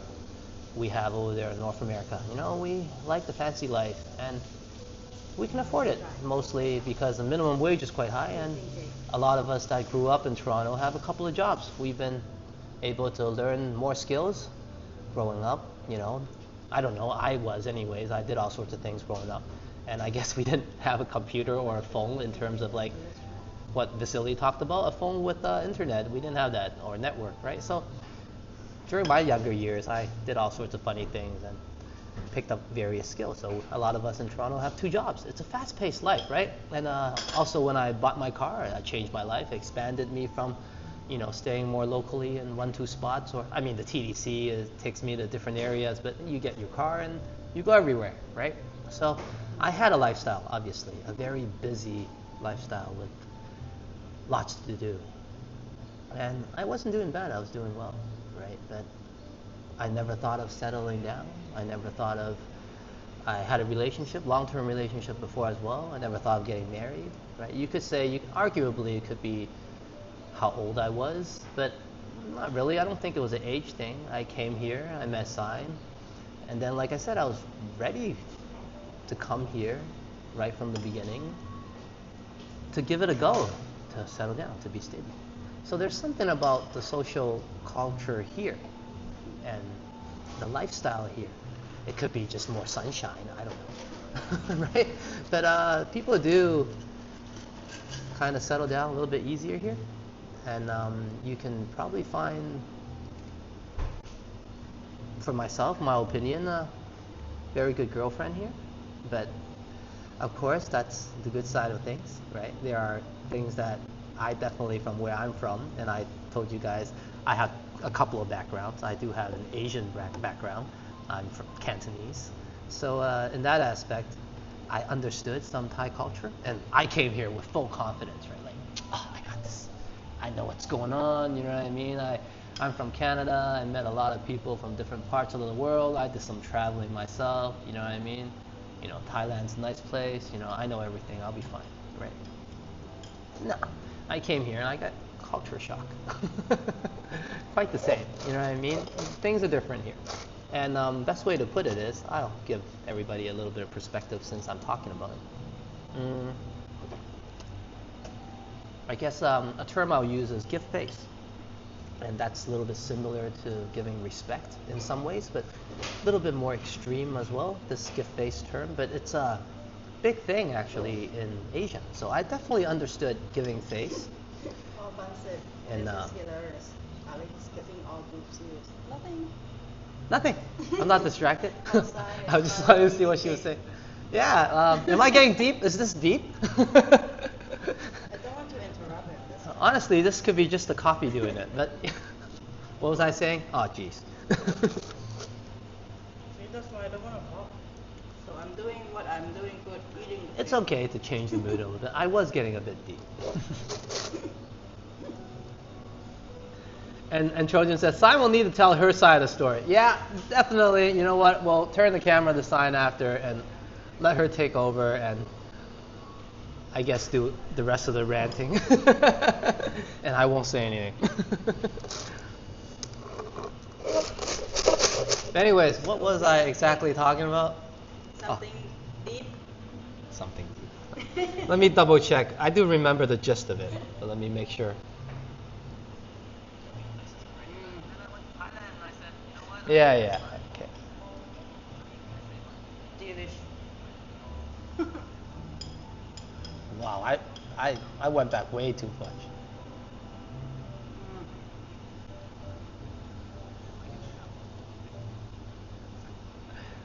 we have over there in North America. You know, we like the fancy life, and we can afford it, mostly because the minimum wage is quite high, and a lot of us that grew up in Toronto have a couple of jobs. We've been able to learn more skills growing up, you know. I don't know, I was anyways. I did all sorts of things growing up. And I guess we didn't have a computer or a phone in terms of like what Vasily talked about, a phone with internet. We didn't have that, or network, right? So during my younger years, I did all sorts of funny things and picked up various skills. So a lot of us in Toronto have 2 jobs. It's a fast-paced life, right? And also when I bought my car, that changed my life, expanded me from, you know, staying more locally in 1-2 spots, or I mean the TDC takes me to different areas, but you get your car and you go everywhere, right? So I had a lifestyle, obviously, a very busy lifestyle with lots to do. And I wasn't doing bad, I was doing well, right? But I never thought of settling down. I never thought of, I had a relationship, long-term relationship before as well. I never thought of getting married, right? You could say, arguably it could be how old I was, but not really. I don't think it was an age thing. I came here, I met Sign, and then like I said, I was ready to come here right from the beginning to give it a go, to settle down, to be stable. So there's something about the social culture here and the lifestyle here. It could be just more sunshine, I don't know, right? But people do kind of settle down a little bit easier here. And you can probably find, for myself, my opinion, a very good girlfriend here. But of course, that's the good side of things, right? There are things that I definitely, from where I'm from, and I told you guys, I have a couple of backgrounds. I do have an Asian background. I'm from Cantonese. So in that aspect, I understood some Thai culture, and I came here with full confidence, right? Like, oh, I got this. I know what's going on, you know what I mean? I'm from Canada. I met a lot of people from different parts of the world. I did some traveling myself, you know what I mean? you know, Thailand's a nice place, you know, I know everything, I'll be fine, right? No, I came here and I got culture shock. Quite the same, you know what I mean? Things are different here. And best way to put it is, I'll give everybody a little bit of perspective since I'm talking about it. I guess a term I'll use is give face. And that's a little bit similar to giving respect in some ways, but a little bit more extreme as well, this give face term. But it's a big thing actually in Asia. So I definitely understood giving face. Oh, Ban said, And, this is hilarious. Alex is getting all group serious. Nothing. Nothing. I'm not distracted. Outside, I was just wanting to see what she was saying. Yeah. Am I getting deep? Is this deep? I don't want to interrupt him. Honestly, this could be just the coffee doing it. But what was I saying? Oh, jeez. See, that's why I don't want to talk. So I'm doing what I'm doing good, eating. It's okay to change the mood a little bit. I was getting a bit deep. And Trojan says, Sign will need to tell her side of the story. Yeah, definitely. You know what? We'll turn the camera to Sign after and let her take over and I guess do the rest of the ranting. And I won't say anything. Anyways, what was I exactly talking about? Something deep. Something deep. Let me double check. I do remember the gist of it, but let me make sure. Yeah. Okay. Delish. Wow, I went back way too much.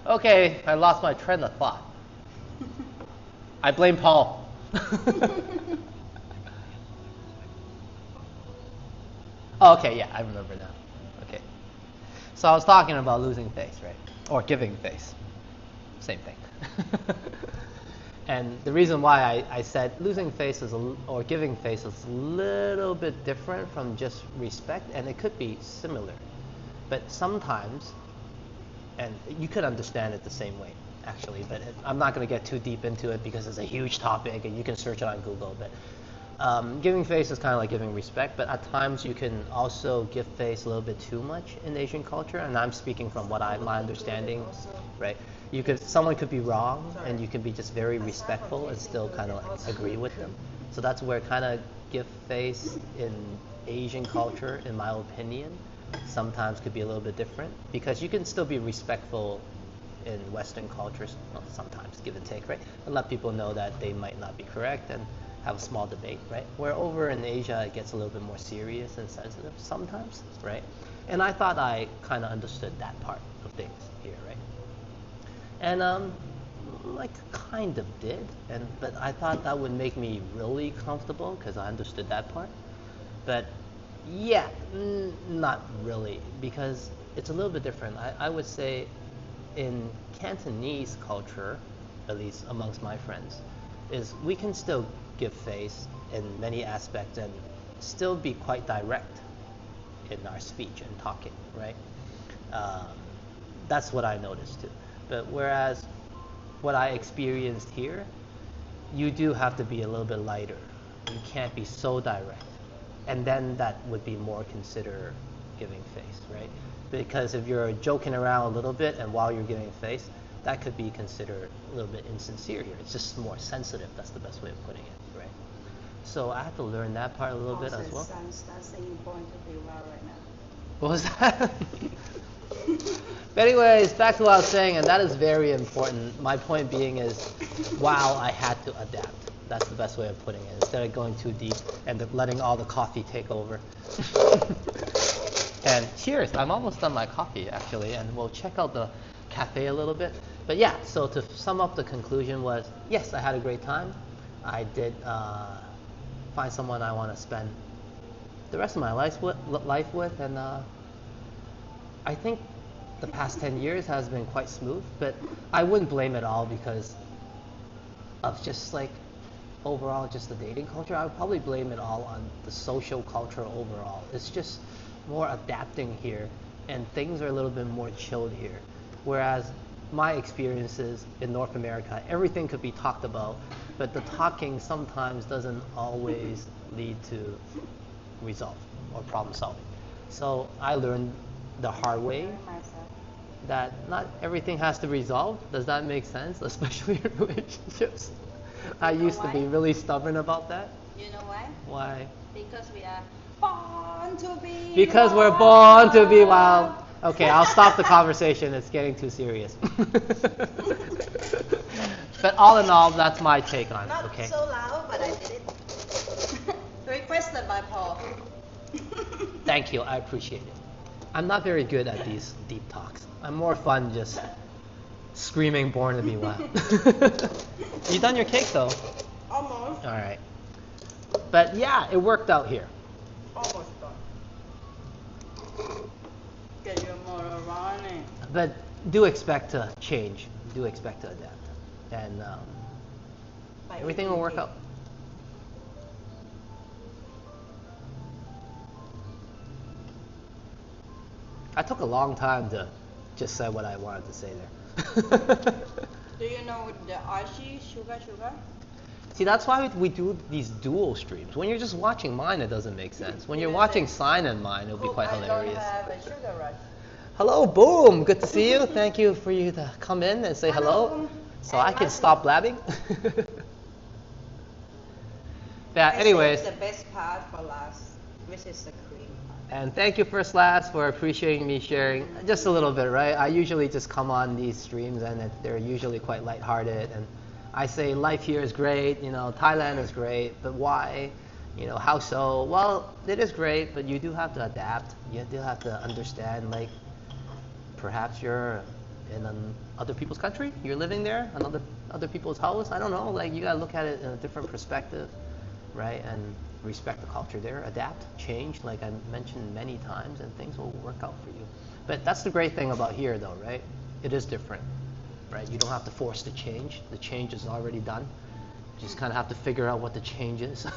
Okay, I lost my train of thought. I blame Paul. Oh, okay, yeah, I remember now. Okay. So I was talking about losing face, right? Or giving face. Same thing. And the reason why I said losing face or giving face is a little bit different from just respect, and it could be similar. But sometimes, and you could understand it the same way, actually, but I'm not going to get too deep into it because it's a huge topic and you can search it on Google. But giving face is kind of like giving respect, but at times you can also give face a little bit too much in Asian culture, and I'm speaking from what my understanding, right? Someone could be wrong, and you can be just very respectful and still kind of like agree with them. So that's where kind of give face in Asian culture, in my opinion, sometimes could be a little bit different, because you can still be respectful in Western cultures, well, sometimes give and take, right? And let people know that they might not be correct and have a small debate, right? Where over in Asia, it gets a little bit more serious and sensitive sometimes, right? And I thought I kind of understood that part of things here, right? And like kind of did, but I thought that would make me really comfortable because I understood that part. But yeah, not really, because it's a little bit different. I would say in Cantonese culture, at least amongst my friends, is we can still give face in many aspects and still be quite direct in our speech and talking, right? That's what I noticed too. But whereas what I experienced here, you do have to be a little bit lighter. You can't be so direct. And then that would be more considered giving face, right? Because if you're joking around a little bit and while you're giving face, that could be considered a little bit insincere here. It's just more sensitive. That's the best way of putting it, right? So I have to learn that part a little bit as well. Start singing Born to Be Wild right now. What was that? But anyways, back to what I was saying, and that is very important. My point being is, wow, I had to adapt. That's the best way of putting it, instead of going too deep and letting all the coffee take over. And cheers, I'm almost done my coffee actually, and we'll check out the cafe a little bit. But yeah, so to sum up, the conclusion was, yes, I had a great time. I did find someone I want to spend the rest of my life with, and I think the past 10 years has been quite smooth, but I wouldn't blame it all because of just like overall just the dating culture. I would probably blame it all on the social culture overall. It's just more adapting here, and things are a little bit more chilled here. Whereas my experiences in North America, everything could be talked about, but the talking sometimes doesn't always lead to result or problem solving. So I learned the hard way that not everything has to resolve. Does that make sense? Especially in relationships. I used to be really stubborn about that. You know why? Why? Because we are born to be Because we're born to be wild. Okay, I'll stop the conversation. It's getting too serious. But all in all, that's my take on it, Not okay? so loud, but I did it. Requested by Paul. Thank you, I appreciate it. I'm not very good at these deep talks. I'm more fun just screaming born to be wild. You done your cake though? Almost. All right. But yeah, it worked out here. Almost done. Get your motor running. But do expect to change. Do expect to adapt. And everything will work out. I took a long time to just say what I wanted to say there. Do you know the Archie sugar? See, that's why we do these dual streams. When you're just watching mine, it doesn't make sense. When you're watching Sign and mine, it'll be quite hilarious. I don't have a sugar rush. Hello, Boom. Good to see you. Thank you for you to come in and say hello. So I can stop blabbing. Yeah, anyways. The best part for last, which is the cream. And thank you, First Last, for appreciating me sharing just a little bit, right? I usually just come on these streams and they're usually quite lighthearted. And I say life here is great, Thailand is great, but why? How so? Well, it is great, but you do have to adapt. You do have to understand, like, perhaps you're in other people's country, you're living there, in other people's house. I don't know, like, you gotta look at it in a different perspective, right? And respect the culture there, adapt, change, like I mentioned many times, and things will work out for you. But that's the great thing about here, though, right? It is different, right? You don't have to force the change. The change is already done. You just kind of have to figure out what the change is.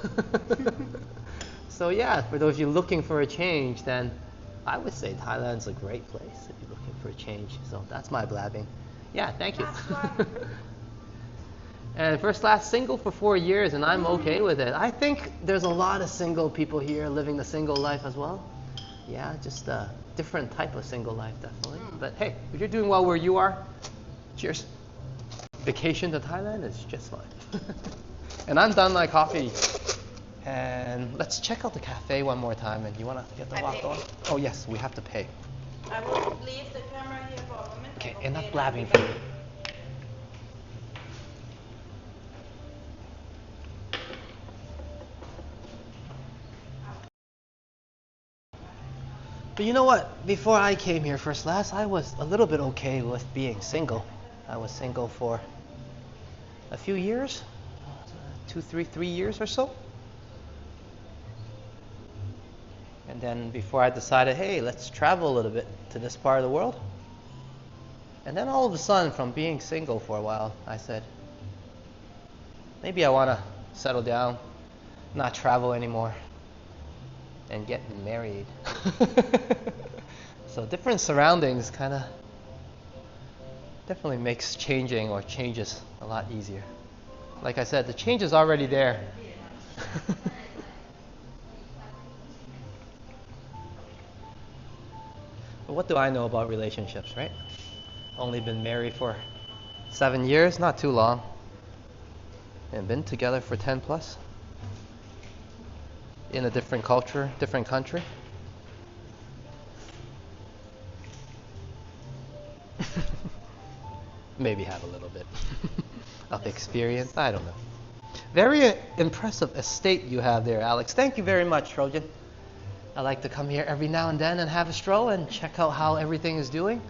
So yeah, for those of you looking for a change, then I would say Thailand's a great place if you're looking for a change. So that's my blabbing. Yeah, thank you. And First Last single for 4 years, and I'm okay with it. I think there's a lot of single people here living the single life as well. Yeah, just a different type of single life, definitely. But hey, if you're doing well where you are, cheers. Vacation to Thailand is just fine. And I'm done my coffee. And let's check out the cafe one more time. And you want to get the walk going? Oh yes, we have to pay. I will leave the camera here for a moment. Okay, enough blabbing for you. But you know what? Before I came here First Last, I was a little bit okay with being single. I was single for a few years, 3 years or so. And then before I decided, hey, let's travel a little bit to this part of the world. And then all of a sudden, from being single for a while, I said, maybe I want to settle down, not travel anymore, and get married. So different surroundings kind of definitely makes changing or changes a lot easier. Like I said, the change is already there. But what do I know about relationships, right? Only been married for 7 years, not too long. And been together for 10 plus. In a different culture, different country. Maybe have a little bit of experience. I don't know. Very impressive estate you have there, Alex. Thank you very much, Trojan. I like to come here every now and then and have a stroll and check out how everything is doing.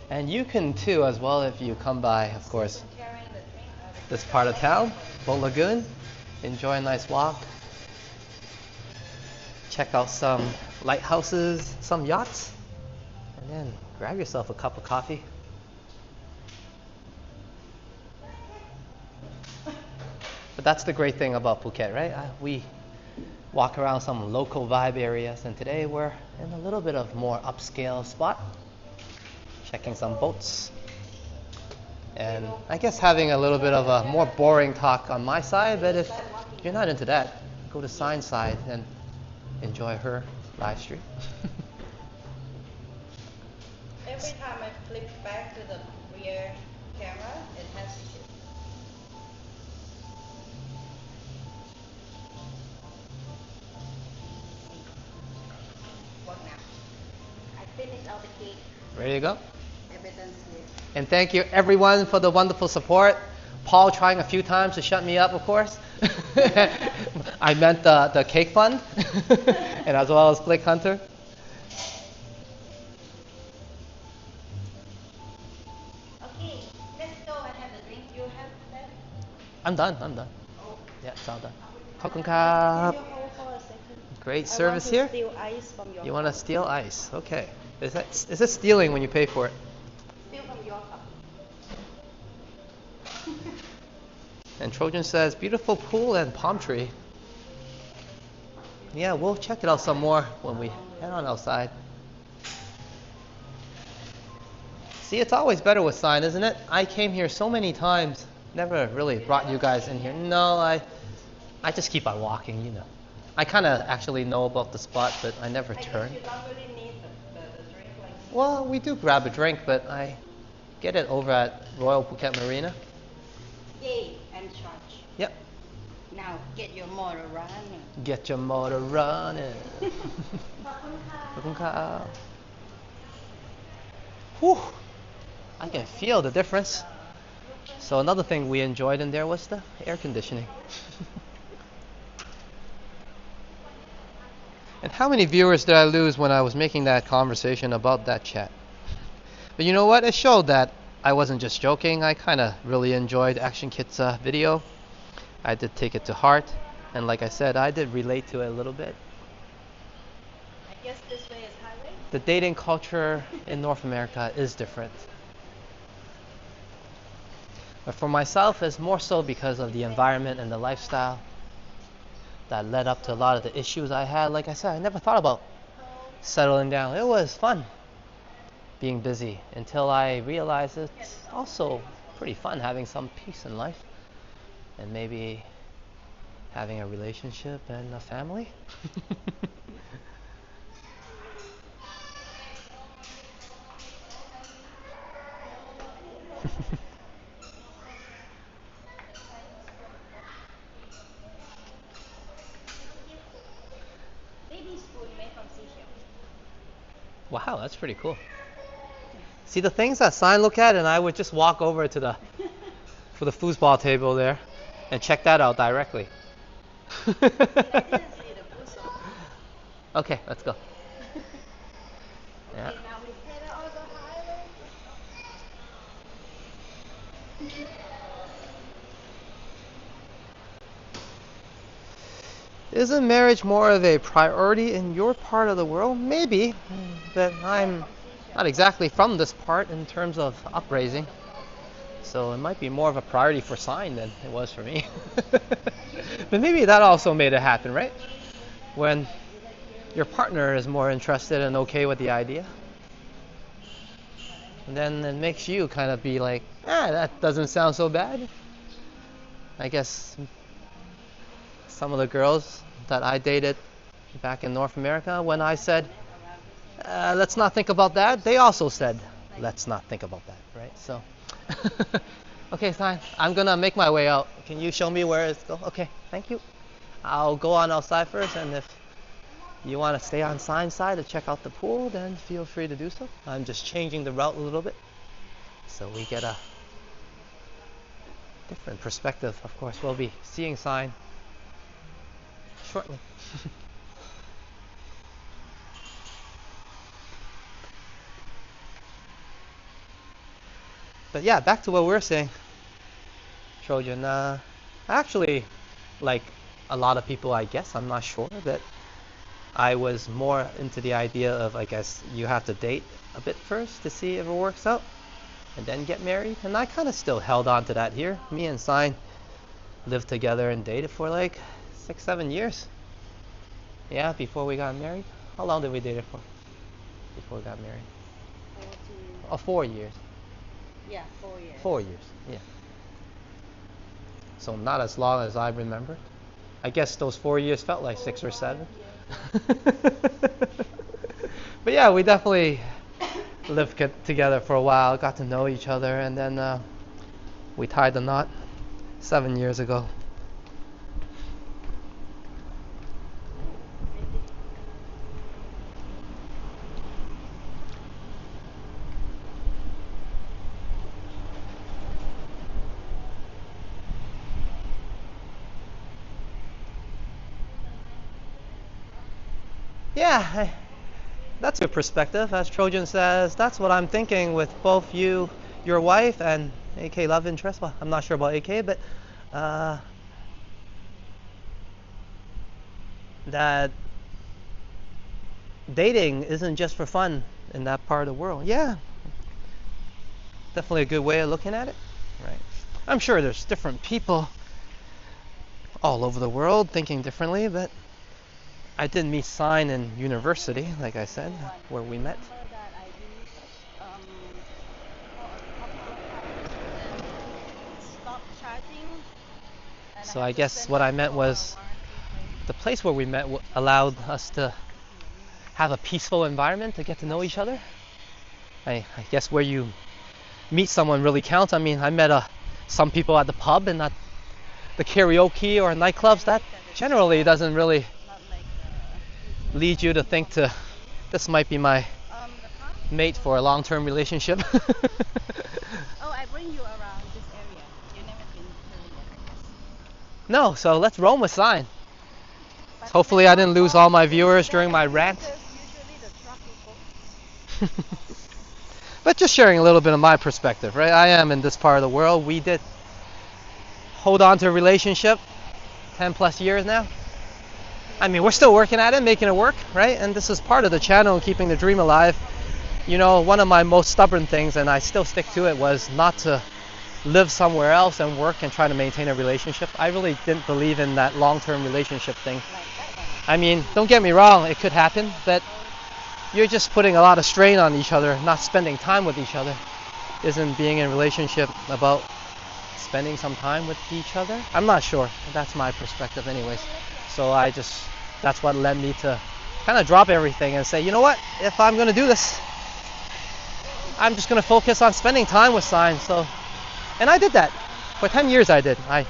And you can too as well if you come by, of course, this part of town, Boat Lagoon. Enjoy a nice walk. Check out some lighthouses, some yachts, and then grab yourself a cup of coffee. But that's the great thing about Phuket, right? walk around some local vibe areas. And today we're in a little bit of more upscale spot, checking some boats. And I guess having a little bit of a more boring talk on my side, but if you're not into that, go to Sign's side and enjoy her live stream. Every time I flip back to the rear camera, it has to shoot. Work now. I finished all the cake. Ready to go? Everything's here. And thank you everyone for the wonderful support. Paul trying a few times to shut me up, of course. I meant the cake fund, and as well as Click Hunter. Okay, let's go and have the drink. You have that? I'm done. Oh. Yeah, it's all done. Can you Kokunka. hold for a second? Great I service want to here. steal ice from your You want to cup. steal ice? Okay. Is this stealing when you pay for it? Still from your cup. And Trojan says, beautiful pool and palm tree. Yeah, we'll check it out some more when we head on outside. See, it's always better with sign, isn't it? I came here so many times, never really brought you guys in here. No, I just keep on walking, you know. I kind of actually know about the spot, but I never turn. You don't really need the drink like this. Well, we do grab a drink, but I get it over at Royal Phuket Marina. Yay, and charge. Yep. Now get your motor running. Get your motor running. Kokunka. Whew. I can feel the difference. So another thing we enjoyed in there was the air conditioning. And how many viewers did I lose when I was making that conversation about that chat? But you know what? It showed that I wasn't just joking. I kind of really enjoyed Action Kit's video. I did take it to heart. And like I said, I did relate to it a little bit. I guess this way is highway. The dating culture in North America is different. But for myself, it's more so because of the environment and the lifestyle that led up to a lot of the issues I had. Like I said, I never thought about settling down. It was fun being busy until I realized it's also pretty fun having some peace in life and maybe having a relationship and a family. Baby's food made from seashell. Wow, that's pretty cool. See, the things that Sign look at, and I would just walk over to the for the foosball table there and check that out directly. I didn't see the food so. Okay, let's go. Yeah. Okay, now we head out on the highway. Isn't marriage more of a priority in your part of the world? Maybe, but I'm not exactly from this part in terms of upraising. So it might be more of a priority for Sign than it was for me. But maybe that also made it happen, right? When your partner is more interested and okay with the idea. And then it makes you kind of be like, that doesn't sound so bad. I guess some of the girls that I dated back in North America, when I said, let's not think about that, they also said, let's not think about that, right? So, okay, fine. I'm gonna make my way out. Can you show me where it's go? Okay, thank you. I'll go on outside first, and if you want to stay on Sign's side to check out the pool, then feel free to do so. I'm just changing the route a little bit, so we get a different perspective. Of course, we'll be seeing Sign shortly. But yeah, back to what we were saying, Trojan. Actually, like a lot of people, I guess, I'm not sure, that I was more into the idea of, I guess, you have to date a bit first to see if it works out, and then get married. And I kind of still held on to that here. Me and Sign lived together and dated for like 6-7 years. Yeah, before we got married. How long did we date it for? Before we got married? 14. Oh, 4 years. Yeah, 4 years. 4 years. Yeah. So not as long as I remember. I guess those 4 years felt like 6 or 7. But yeah, we definitely lived together for a while, got to know each other, and then we tied the knot 7 years ago. Yeah, that's a good perspective. As Trojan says, that's what I'm thinking with both you, your wife, and AK love interest. Well, I'm not sure about AK, but uh, that dating isn't just for fun in that part of the world. Yeah, definitely a good way of looking at it, right? I'm sure there's different people all over the world thinking differently, but I did meet Sign in university, like I said, where we met. Remember that I used for a couple of times and it stopped charging and I So have I to guess send what it I for meant a was warranty claim. the place where we met allowed us to have a peaceful environment to get to know each other. I guess where you meet someone really counts. I mean, I met some people at the pub and at the karaoke or nightclubs. That generally doesn't really Not like the lead you to think to this might be my the car? mate for a long-term relationship. Oh, I bring you around this area. You never been here yet, I guess. No, so let's roam with Sign. But Hopefully I didn't lose all my viewers during my rant. Usually the truck will go. But just sharing a little bit of my perspective, right? I am in this part of the world. We did hold on to a relationship 10 plus years now. I mean, we're still working at it, making it work, right? And this is part of the channel, keeping the dream alive. You know, one of my most stubborn things, and I still stick to it, was not to live somewhere else and work and try to maintain a relationship. I really didn't believe in that long-term relationship thing. I mean, don't get me wrong, it could happen, but you're just putting a lot of strain on each other. Not spending time with each other. Isn't being in a relationship about spending some time with each other? I'm not sure. That's my perspective anyways. So that's what led me to kind of drop everything and say, you know what, if I'm going to do this, I'm just going to focus on spending time with Sign. So, and I did that. For 10 years I did. I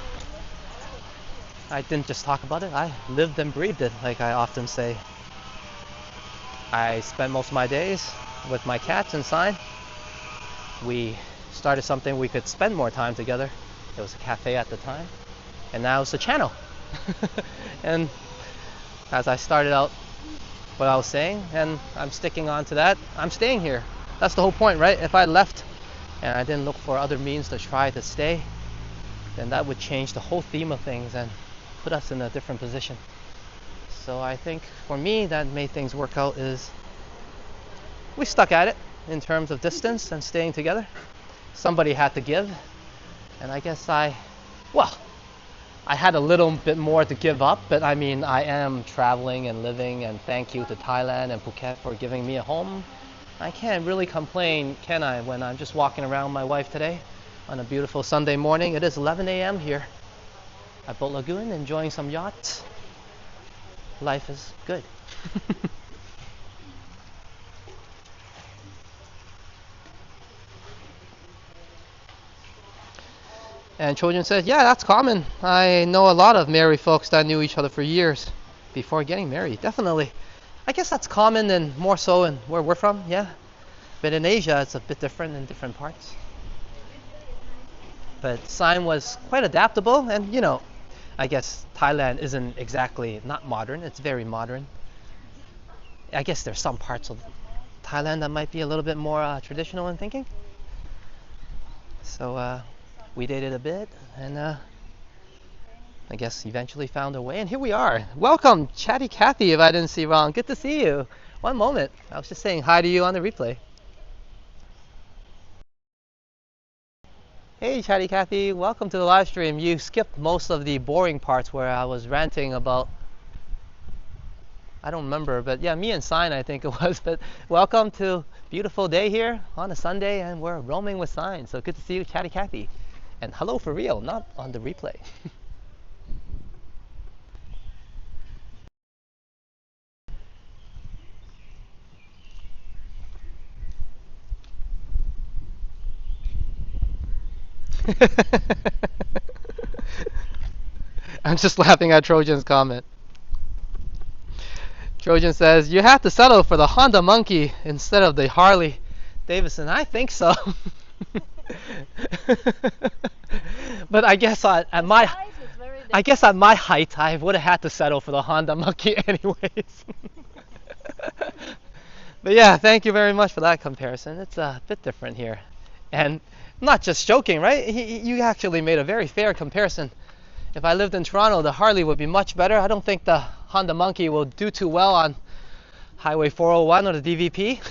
didn't just talk about it. I lived and breathed it, like I often say. I spent most of my days with my cats and Sign. We started something we could spend more time together. It was a cafe at the time, and now it's a channel. And as I started out what I was saying, and I'm sticking on to that, I'm staying here. That's the whole point, right? If I left and I didn't look for other means to try to stay, then that would change the whole theme of things and put us in a different position. So I think for me that made things work out is we stuck at it in terms of distance and staying together. Somebody had to give, and I guess I had a little bit more to give up, but I mean, I am traveling and living, and thank you to Thailand and Phuket for giving me a home. I can't really complain, can I, when I'm just walking around with my wife today on a beautiful Sunday morning. It is 11 a.m. here at Boat Lagoon, enjoying some yachts. Life is good. And Trojan says, yeah, that's common. I know a lot of married folks that knew each other for years before getting married. Definitely. I guess that's common and more so in where we're from, yeah. But in Asia, it's a bit different in different parts. But Sign was quite adaptable, and you know, I guess Thailand isn't exactly not modern. It's very modern. I guess there's some parts of Thailand that might be a little bit more traditional in thinking. So we dated a bit, and I guess eventually found a way, and here we are. Welcome, Chatty Cathy, if I didn't see wrong. Good to see you. One moment. I was just saying hi to you on the replay. Hey, Chatty Cathy. Welcome to the live stream. You skipped most of the boring parts where I was ranting about I don't remember, but yeah, me and Sign I think it was. But welcome to beautiful day here on a Sunday, and we're roaming with Sign. So good to see you, Chatty Cathy, and hello for real, not on the replay. I'm just laughing at Trojan's comment. Trojan says, you have to settle for the Honda Monkey instead of the Harley Davidson. I think so. But I guess at my height, I would have had to settle for the Honda Monkey anyways. But yeah, thank you very much for that comparison. It's a bit different here. And I'm not just joking, right? You actually made a very fair comparison. If I lived in Toronto, the Harley would be much better. I don't think the Honda Monkey will do too well on Highway 401 or the DVP,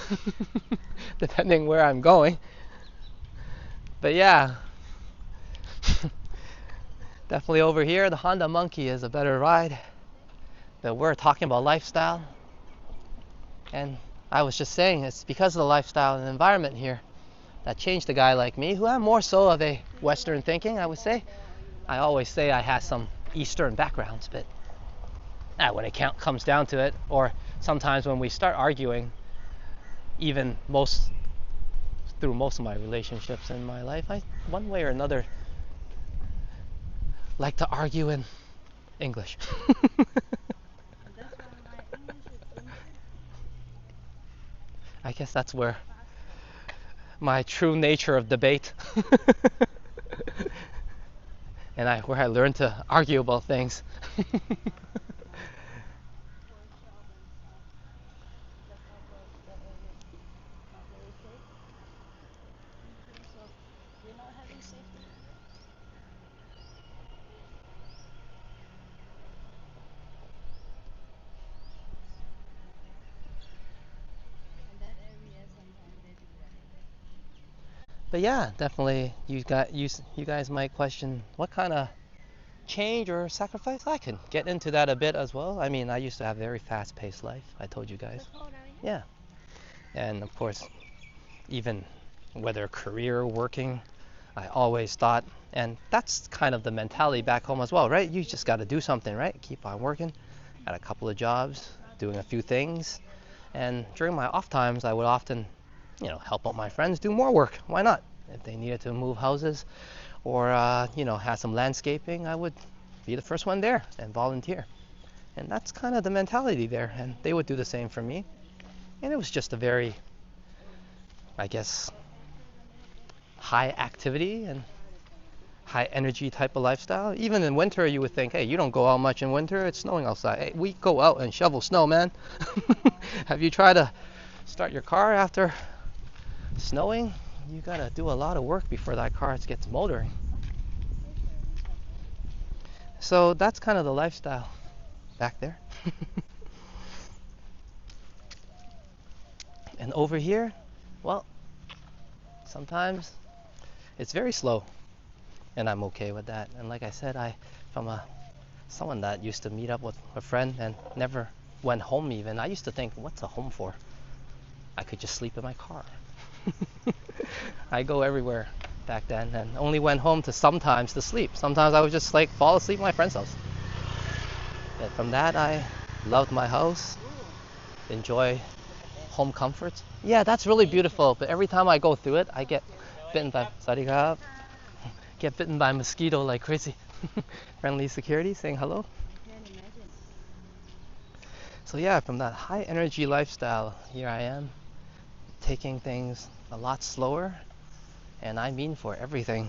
depending where I'm going. But yeah, definitely over here, the Honda Monkey is a better ride. But we're talking about lifestyle. And I was just saying, it's because of the lifestyle and environment here that changed a guy like me, who am more so of a Western thinking, I would say. I always say I have some Eastern backgrounds, but when it comes down to it, or sometimes when we start arguing, even through most of my relationships in my life, I, one way or another, like to argue in English. I guess that's where my true nature of debate and where I learned to argue about things. But yeah, definitely you guys might question what kind of change or sacrifice. I can get into that a bit as well. I mean, I used to have a very fast-paced life. I told you guys. Yeah. And of course, even whether career, working, I always thought, and that's kind of the mentality back home as well, right? You just got to do something, right? Keep on working. Had a couple of jobs, doing a few things. And during my off times, I would often, help out my friends do more work. Why not? If they needed to move houses or, have some landscaping, I would be the first one there and volunteer. And that's kind of the mentality there. And they would do the same for me. And it was just a very, I guess, high activity and high energy type of lifestyle. Even in winter, you would think, hey, you don't go out much in winter. It's snowing outside. Hey, we go out and shovel snow, man. Have you tried to start your car after snowing? You gotta do a lot of work before that car gets motoring. So that's kind of the lifestyle back there. And over here, well, sometimes it's very slow, and I'm okay with that. And like I said, from someone that used to meet up with a friend and never went home even. I used to think, what's a home for? I could just sleep in my car. I go everywhere back then and only went home sometimes to sleep. Sometimes I would just fall asleep at my friend's house. And from that, I loved my house, enjoy home comforts. Yeah, that's really beautiful, but every time I go through it, I get bitten by mosquito like crazy. Friendly security saying hello. So yeah, from that high energy lifestyle, here I am, taking things a lot slower, and I mean for everything.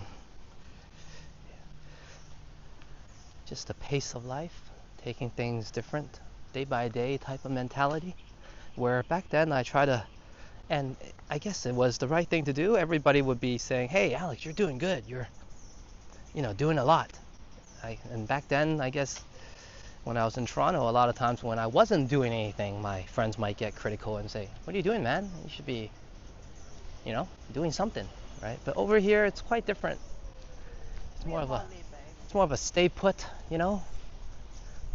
Just the pace of life, taking things different, day by day type of mentality, where back then I try to, and I guess it was the right thing to do. Everybody would be saying, hey Alex, you're doing good, you're doing a lot. And back then, I guess, when I was in Toronto, a lot of times when I wasn't doing anything, my friends might get critical and say, what are you doing, man? You should be, doing something, right? But over here, it's quite different. It's more of a stay put,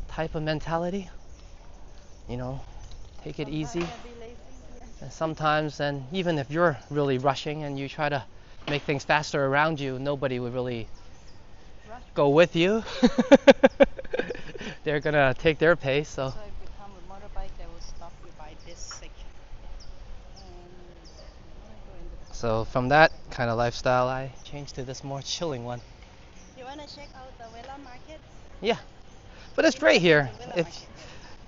type of mentality. you know, take it Sometimes easy. can be lazy. Yeah. And sometimes, and even if you're really rushing and you try to make things faster around you, nobody would really Rush. go with you. They're gonna take their pace. So So if you come with motorbike, they will stop you by this section. And go in the so from that kind of lifestyle, I changed to this more chilling one. You wanna check out the Villa Market? Yeah, but it's great here.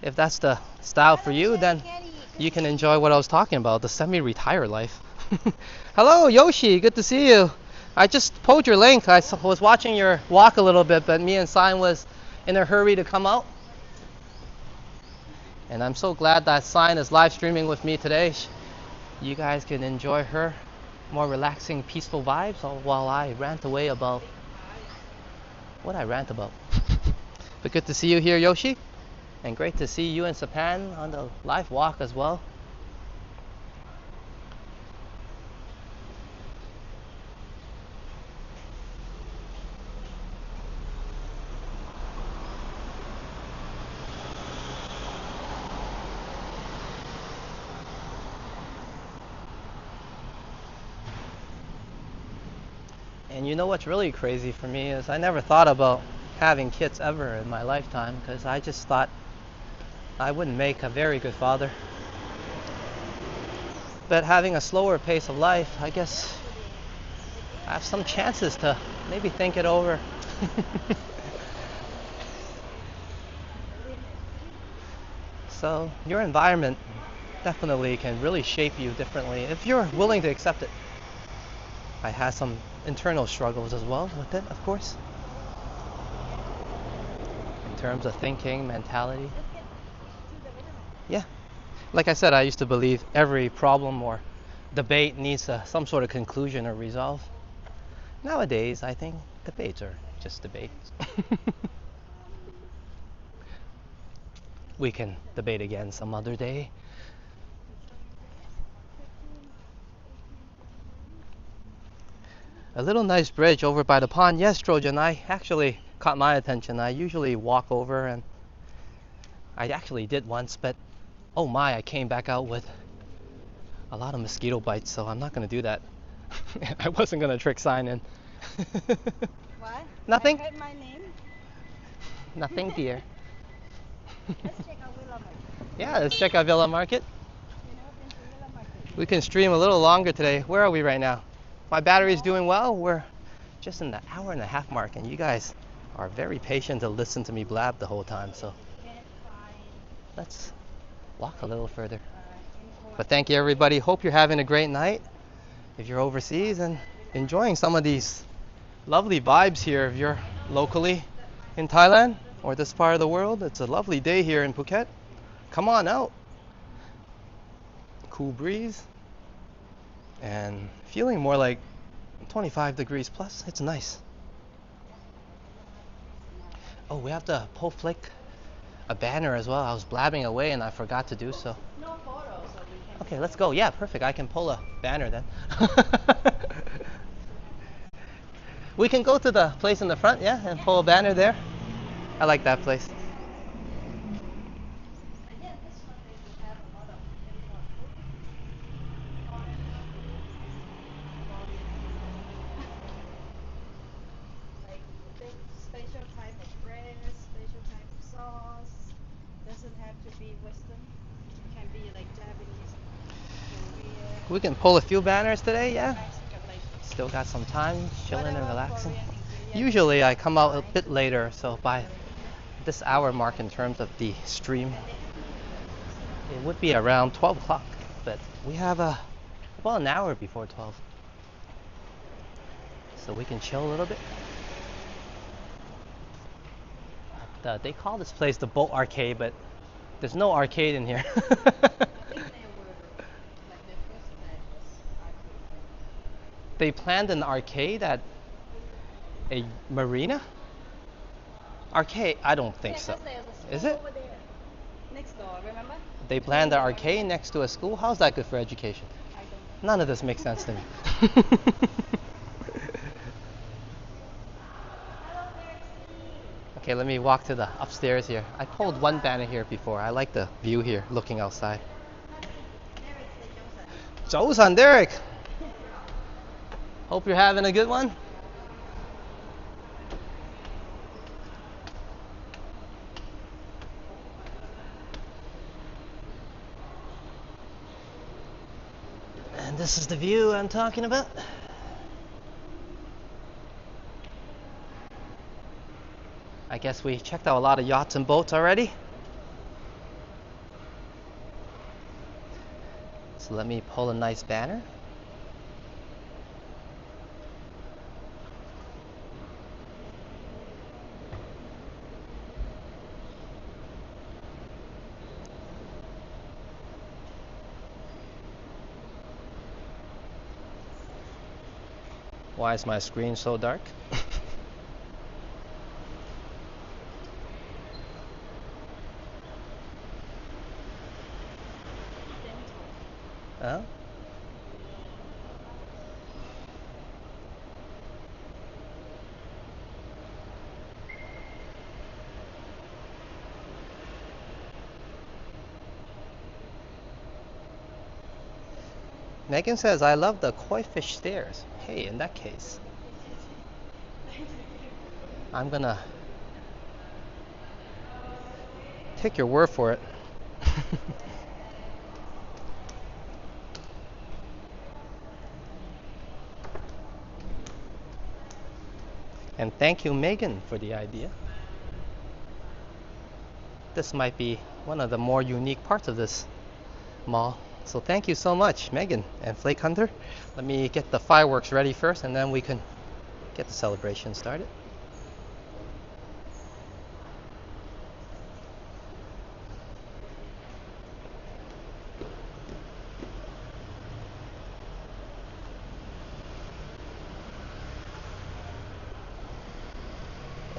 If that's the style for you, then you can enjoy what I was talking about, the semi-retired life. Hello, Yoshi. Good to see you. I just pulled your link. I was watching your walk a little bit, but me and Sign was in a hurry to come out. And I'm so glad that Sign is live streaming with me today. You guys can enjoy her more relaxing, peaceful vibes while I rant away about what I rant about. But good to see you here, Yoshi. And great to see you and Sapan on the live walk as well. And you know what's really crazy for me is I never thought about having kids ever in my lifetime because I just thought I wouldn't make a very good father. But having a slower pace of life, I guess I have some chances to maybe think it over. So your environment definitely can really shape you differently if you're willing to accept it. I had some internal struggles as well with it, of course, in terms of thinking, mentality. Yeah. Like I said, I used to believe every problem or debate needs some sort of conclusion or resolve. Nowadays, I think debates are just debates. We can debate again some other day. A little nice bridge over by the pond. Yes, Trojan, I actually caught my attention. I usually walk over, and I actually did once, but oh my, I came back out with a lot of mosquito bites, so I'm not going to do that. I wasn't going to trick Sign in. What? Nothing? I heard my name. Nothing, dear. Let's check out Villa Market. Yeah, let's check out Villa Market. You never been to Villa Market? We can stream a little longer today. Where are we right now? My battery's doing well. We're just in the hour and a half mark, and you guys are very patient to listen to me blab the whole time, so let's walk a little further. But thank you, everybody. Hope you're having a great night if you're overseas and enjoying some of these lovely vibes here. If you're locally in Thailand or this part of the world, it's a lovely day here in Phuket. Come on out. Cool breeze and feeling more like 25 degrees plus. It's nice. Oh, we have to pull flick a banner as well. I was blabbing away and I forgot to do so. No photos, so we can. Okay, let's go. Yeah, perfect. I can pull a banner then. We can go to the place in the front, yeah, and pull a banner there. I like that place. Like special type of bread, special type of sauce. Doesn't have to be Western. Can be like Japanese, Korean. We can pull a few banners today, yeah. Mexican, like Still got some time, chilling and whatever relaxing. Korean ingredients. Usually I come out a bit later, so by this hour mark in terms of the stream, it would be around 12 o'clock, but we have about an hour before 12. So we can chill a little bit. They call this place the Boat Arcade, but there's no arcade in here. I think they were like the first night was arcade. They planned an arcade at a marina? Arcade? I don't think so. Is it? Over there. Next door, remember? They planned an arcade next to a school? How's that good for education? I don't. None of this makes sense to me. Okay, let me walk to the upstairs here. I pulled one banner here before. I like the view here, looking outside. Derek say Joseph. 早晨, Derek. Hope you're having a good one. And this is the view I'm talking about. I guess we checked out a lot of yachts and boats already. So let me pull a nice banner. Why is my screen so dark? Huh? Megan says, I love the koi fish stairs. Hey, in that case, I'm gonna take your word for it. And thank you, Megan, for the idea. This might be one of the more unique parts of this mall. So thank you so much, Megan and Flake Hunter. Let me get the fireworks ready first, and then we can get the celebration started.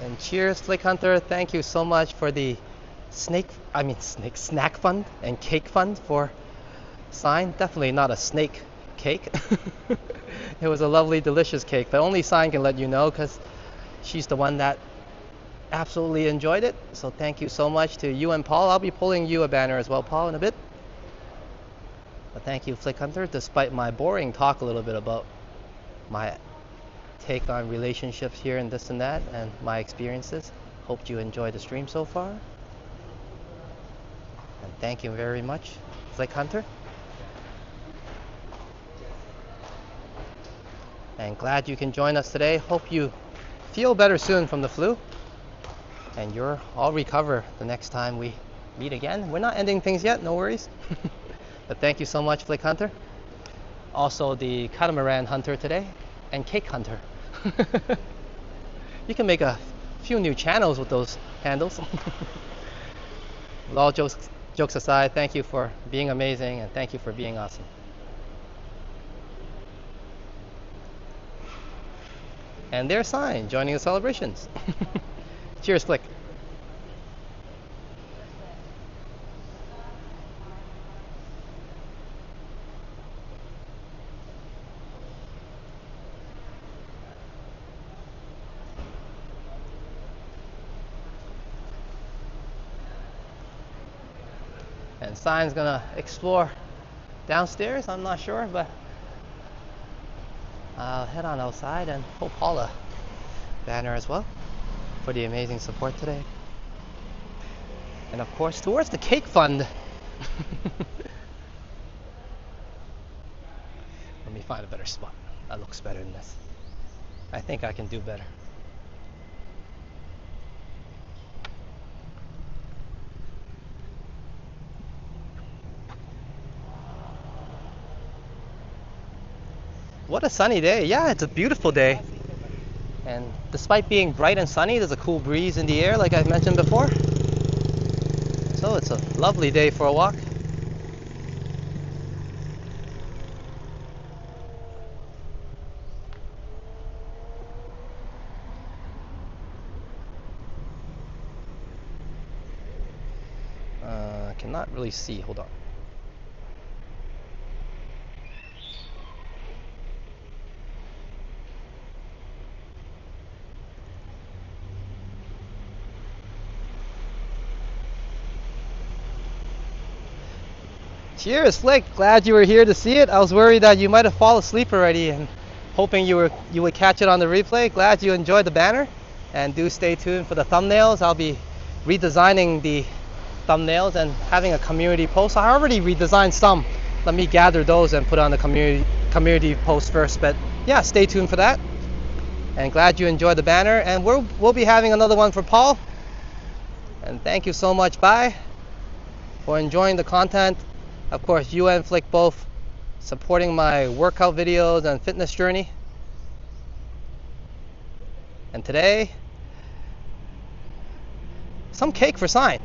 And cheers, Flake Hunter. Thank you so much for the snack fund and cake fund for Sign. Definitely not a snake cake. It was a lovely, delicious cake, but only Sign can let you know because she's the one that absolutely enjoyed it. So thank you so much to you and Paul. I'll be pulling you a banner as well, Paul, in a bit. But thank you, Flick Hunter, despite my boring talk a little bit about my take on relationships here and this and that and my experiences. Hope you enjoyed the stream so far. And thank you very much, Flick Hunter. And glad you can join us today. Hope you feel better soon from the flu. And you're all recover the next time we meet again. We're not ending things yet, no worries. But thank you so much, Flick Hunter. Also the Catamaran Hunter today and Cake Hunter. You can make a few new channels with those handles. All jokes aside, thank you for being amazing and thank you for being awesome. And there's Sign joining the celebrations. Cheers, Flick. And Sign's gonna explore downstairs, I'm not sure, but I'll head on outside and hope Paula banner as well for the amazing support today. And of course, towards the cake fund. Let me find a better spot. That looks better than this. I think I can do better. What a sunny day. Yeah, it's a beautiful day. And despite being bright and sunny, there's a cool breeze in the air like I've mentioned before. So it's a lovely day for a walk. Cannot really see, hold on. Cheers, Flick. Glad you were here to see it. I was worried that you might have fallen asleep already and hoping you would catch it on the replay. Glad you enjoyed the banner. And do stay tuned for the thumbnails. I'll be redesigning the thumbnails and having a community post. I already redesigned some. Let me gather those and put on the community post first. But yeah, stay tuned for that. And glad you enjoyed the banner. And we'll be having another one for Paul. And thank you so much, bye, for enjoying the content. Of course, you and Flick both supporting my workout videos and fitness journey. And today, some cake for Sign.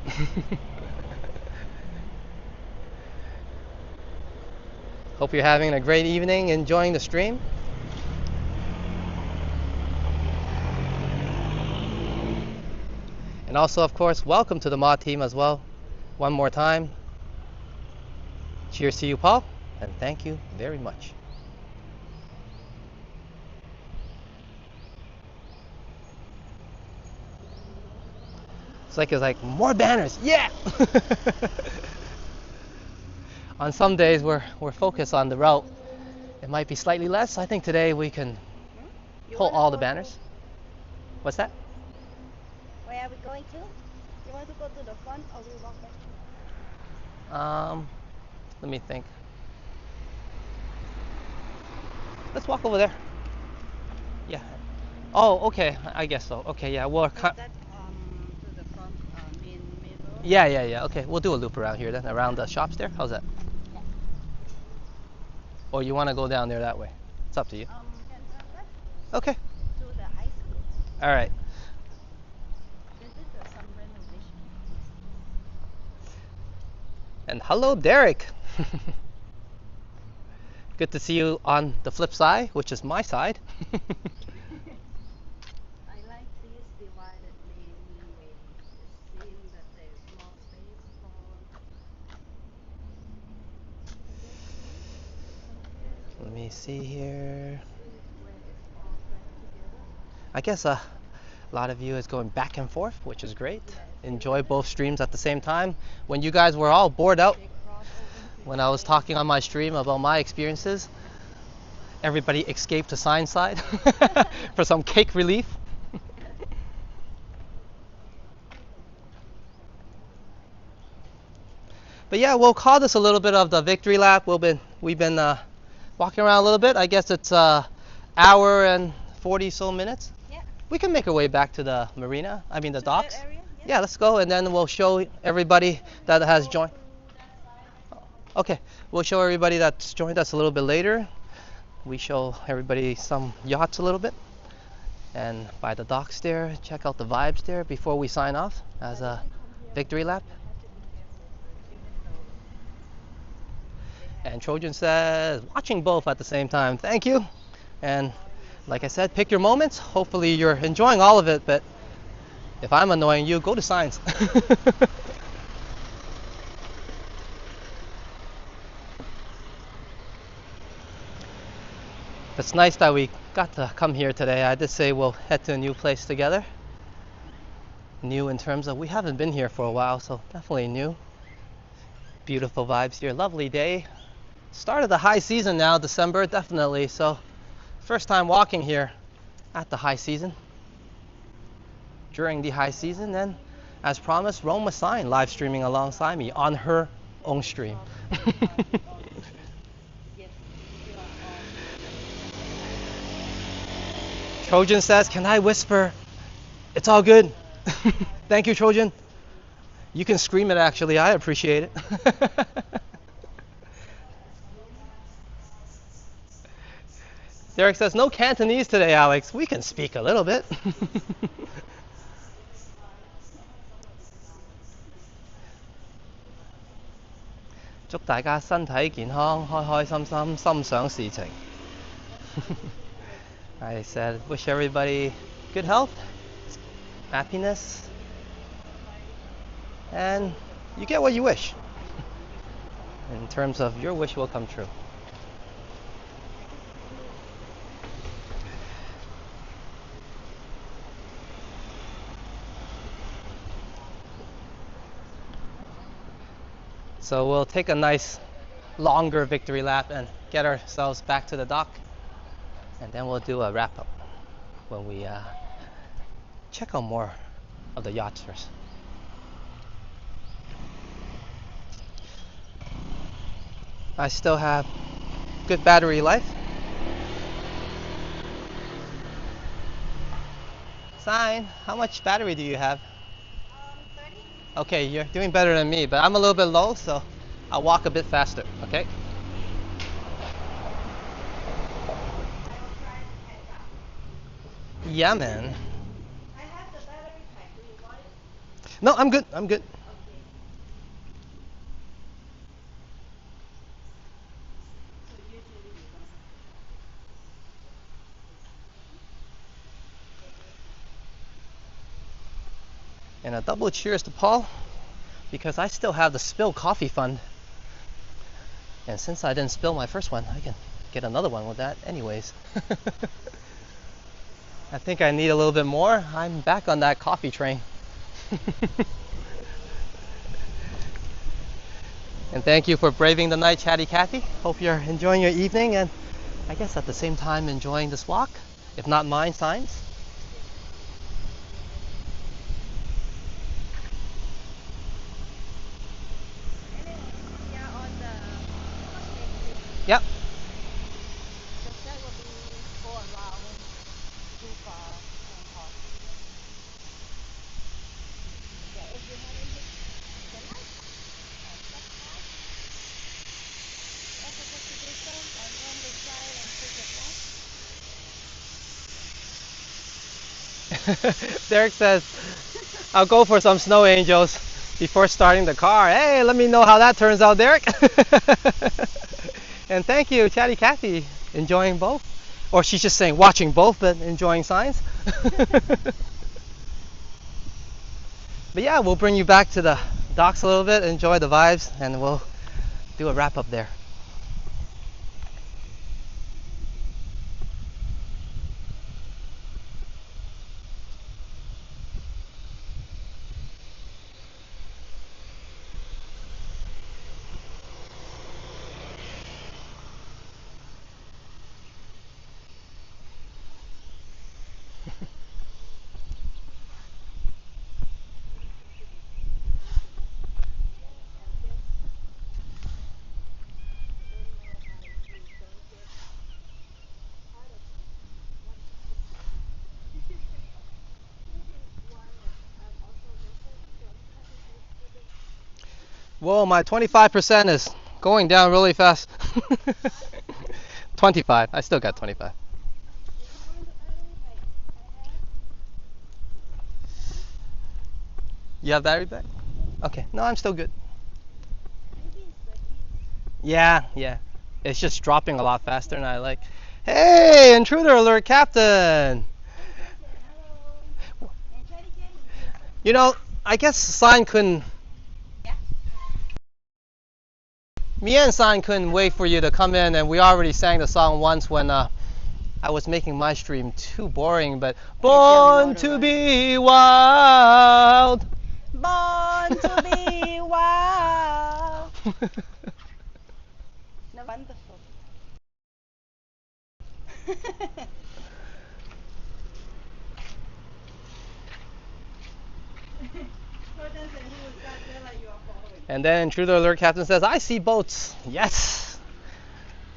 Hope you're having a great evening, enjoying the stream. And also, of course, welcome to the mod team as well. One more time. Cheers to you, Paul, and thank you very much. It's like more banners, yeah! On some days we're focused on the route. It might be slightly less. I think today we can pull all the banners. What's that? Where are we going to? You want to go to the front or we walk back? Let me think. Let's walk over there. Yeah. Oh, okay. I guess so. Okay, yeah. We'll To the front main road. yeah. Okay, we'll do a loop around here then, around the shops there. How's that? Yeah. Or you want to go down there that way? It's up to you. Can turn left Okay. to the high school. All right. This is some renovation. And hello, Derek. Good to see you on the flip side, which is my side. I like this divided lane way. It seems that there's more space for. Let me see here. Where it's all back together. I guess a lot of you is going back and forth, which is great. Enjoy both streams at the same time. When you guys were all bored out, when I was talking on my stream about my experiences, everybody escaped to Sign side for some cake relief. But yeah, we'll call this a little bit of the victory lap. We've been walking around a little bit. I guess it's hour and 40 so minutes. Yeah. We can make our way back to the marina. I mean the To docks. that area? Yeah, let's go, and then we'll show everybody that has joined. Okay, we'll show everybody that's joined us a little bit later. We show everybody some yachts a little bit, and by the docks there, check out the vibes there before we sign off as a victory lap. And Trojan says, watching both at the same time. Thank you. And like I said, pick your moments. Hopefully you're enjoying all of it, but if I'm annoying you, go to Signs. It's nice that we got to come here today. I did say we'll head to a new place together. New in terms of we haven't been here for a while, so definitely new. Beautiful vibes here. Lovely day. Start of the high season now, December, definitely. So first time walking here at the high season. During the high season, and as promised, Rome was Sign live streaming alongside me on her own stream. Trojan says, can I whisper? It's all good. Thank you, Trojan. You can scream it actually, I appreciate it. Derek says, no Cantonese today, Alex. We can speak a little bit. 祝大家身體健康，開開心心，心想事情。I said, wish everybody good health, happiness, and you get what you wish. In terms of your wish will come true. So we'll take a nice longer victory lap and get ourselves back to the dock. And then we'll do a wrap up when we check out more of the yachts first. I still have good battery life. Sign, how much battery do you have? 30. Okay, you're doing better than me, but I'm a little bit low, so I'll walk a bit faster, okay? I will try to catch up. Yeah, man. I have the battery pack. Do you want it? No, I'm good. I'm good. Okay. So usually you don't have to buy. And a double cheers to Paul, because I still have the spill coffee fund. And since I didn't spill my first one, I can get another one with that anyways. I think I need a little bit more. I'm back on that coffee train. And thank you for braving the night, Chatty Cathy. Hope you're enjoying your evening and I guess at the same time enjoying this walk, if not mine, signs. Anyway, we are on the exit. Yep. So that will be go around too far and hot. Yeah, if you haven't hit the light, stop now. Also take the distance and run the side and take it left. Derek says, I'll go for some snow angels before starting the car. Hey, let me know how that turns out, Derek. And thank you, Chatty Cathy. Enjoying both? Or she's just saying watching both but enjoying signs? But yeah, we'll bring you back to the docks a little bit, enjoy the vibes, and we'll do a wrap up there. Whoa, my 25% is going down really fast. 25. I still got 25. You have battery back? Okay. No, I'm still good. Yeah, yeah. It's just dropping a lot faster than I like. Hey, intruder alert, Captain. You know, I guess Sign couldn't. Me and Sign couldn't wait for you to come in, and we already sang the song once when I was making my stream too boring. But born to be wild. Born to be wild. No, wonderful. And then intruder alert, Captain says, I see boats. Yes.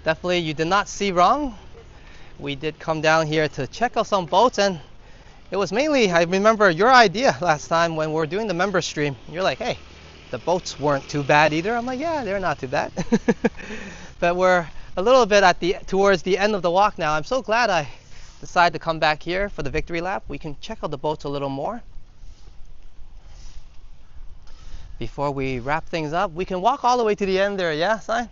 Definitely, you did not see wrong. We did come down here to check out some boats, and it was mainly, I remember your idea last time when we were doing the member stream. You're like, hey, the boats weren't too bad either. I'm like, yeah, they're not too bad. But we're a little bit towards the end of the walk now. I'm so glad I decided to come back here for the victory lap. We can check out the boats a little more. Before we wrap things up, we can walk all the way to the end there, yeah, Sign?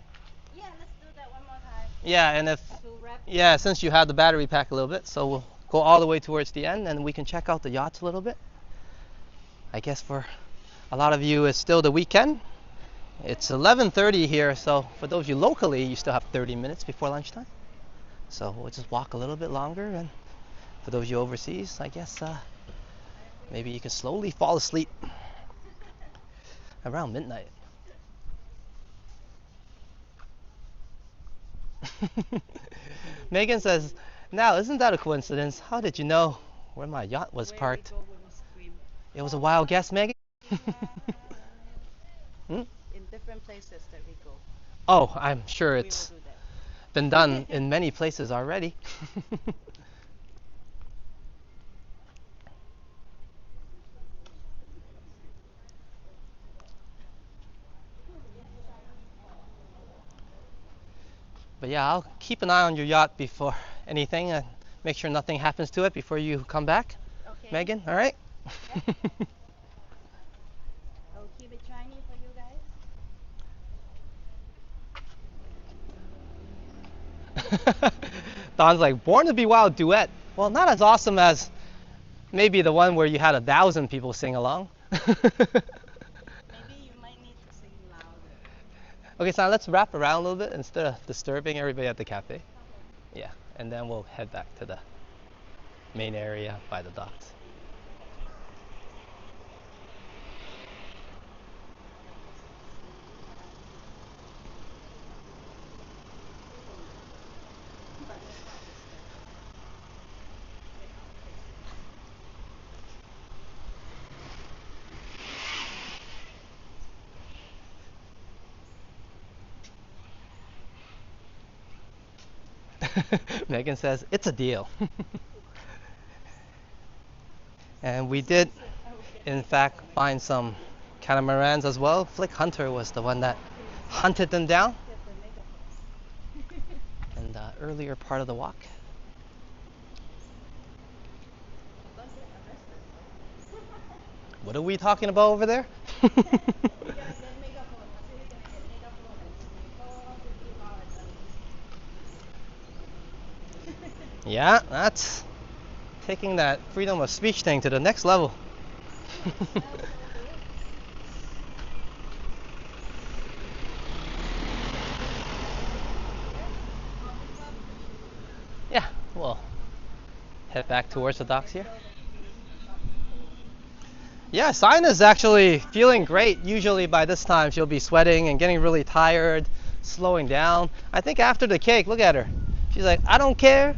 Yeah, let's do that one more time. Yeah, and since you have the battery pack a little bit, so we'll go all the way towards the end and we can check out the yachts a little bit. I guess for a lot of you it's still the weekend. It's 11:30 here, so for those of you locally, you still have 30 minutes before lunchtime. So we'll just walk a little bit longer, and for those of you overseas, I guess maybe you can slowly fall asleep around midnight. Megan says, now, isn't that a coincidence? How did you know where my yacht was Where we parked? go when we swim. It was a wild guess, Megan? Hmm? In different places that we go, Oh, I'm sure we will it's do that. been done in many places already. But yeah, I'll keep an eye on your yacht before anything and make sure nothing happens to it before you come back, Okay. Megan, all right? Yep. I'll keep it shiny for you guys. Don's like, Born to Be Wild duet. Well, not as awesome as maybe the one where you had 1,000 people sing along. Maybe you might need to sing louder. Okay, so let's wrap around a little bit instead of disturbing everybody at the cafe. Okay. Yeah, and then we'll head back to the main area by the docks. But let's not disturb them without fixing. Megan says, it's a deal. And we did, I will get in makeup fact, on again. find some catamarans as well. Flick Hunter was the one that Okay, so hunted them down get the makeup first. in the earlier part of the walk. Don't get arrested though. What are we talking about over there? We're gonna get makeup on. I say we're gonna get makeup on and sing Born to Be Wild at Dundee's. Yeah, that's taking that freedom of speech thing to the next level. Ooh, it smells so good. Here, coffee cup. Yeah, we'll head back towards the docks here. Spill the tea, something cold. Yeah, Sina's actually feeling great. Usually by this time she'll be sweating and getting really tired, slowing down. I think after the cake, look at her. She's like, I don't care.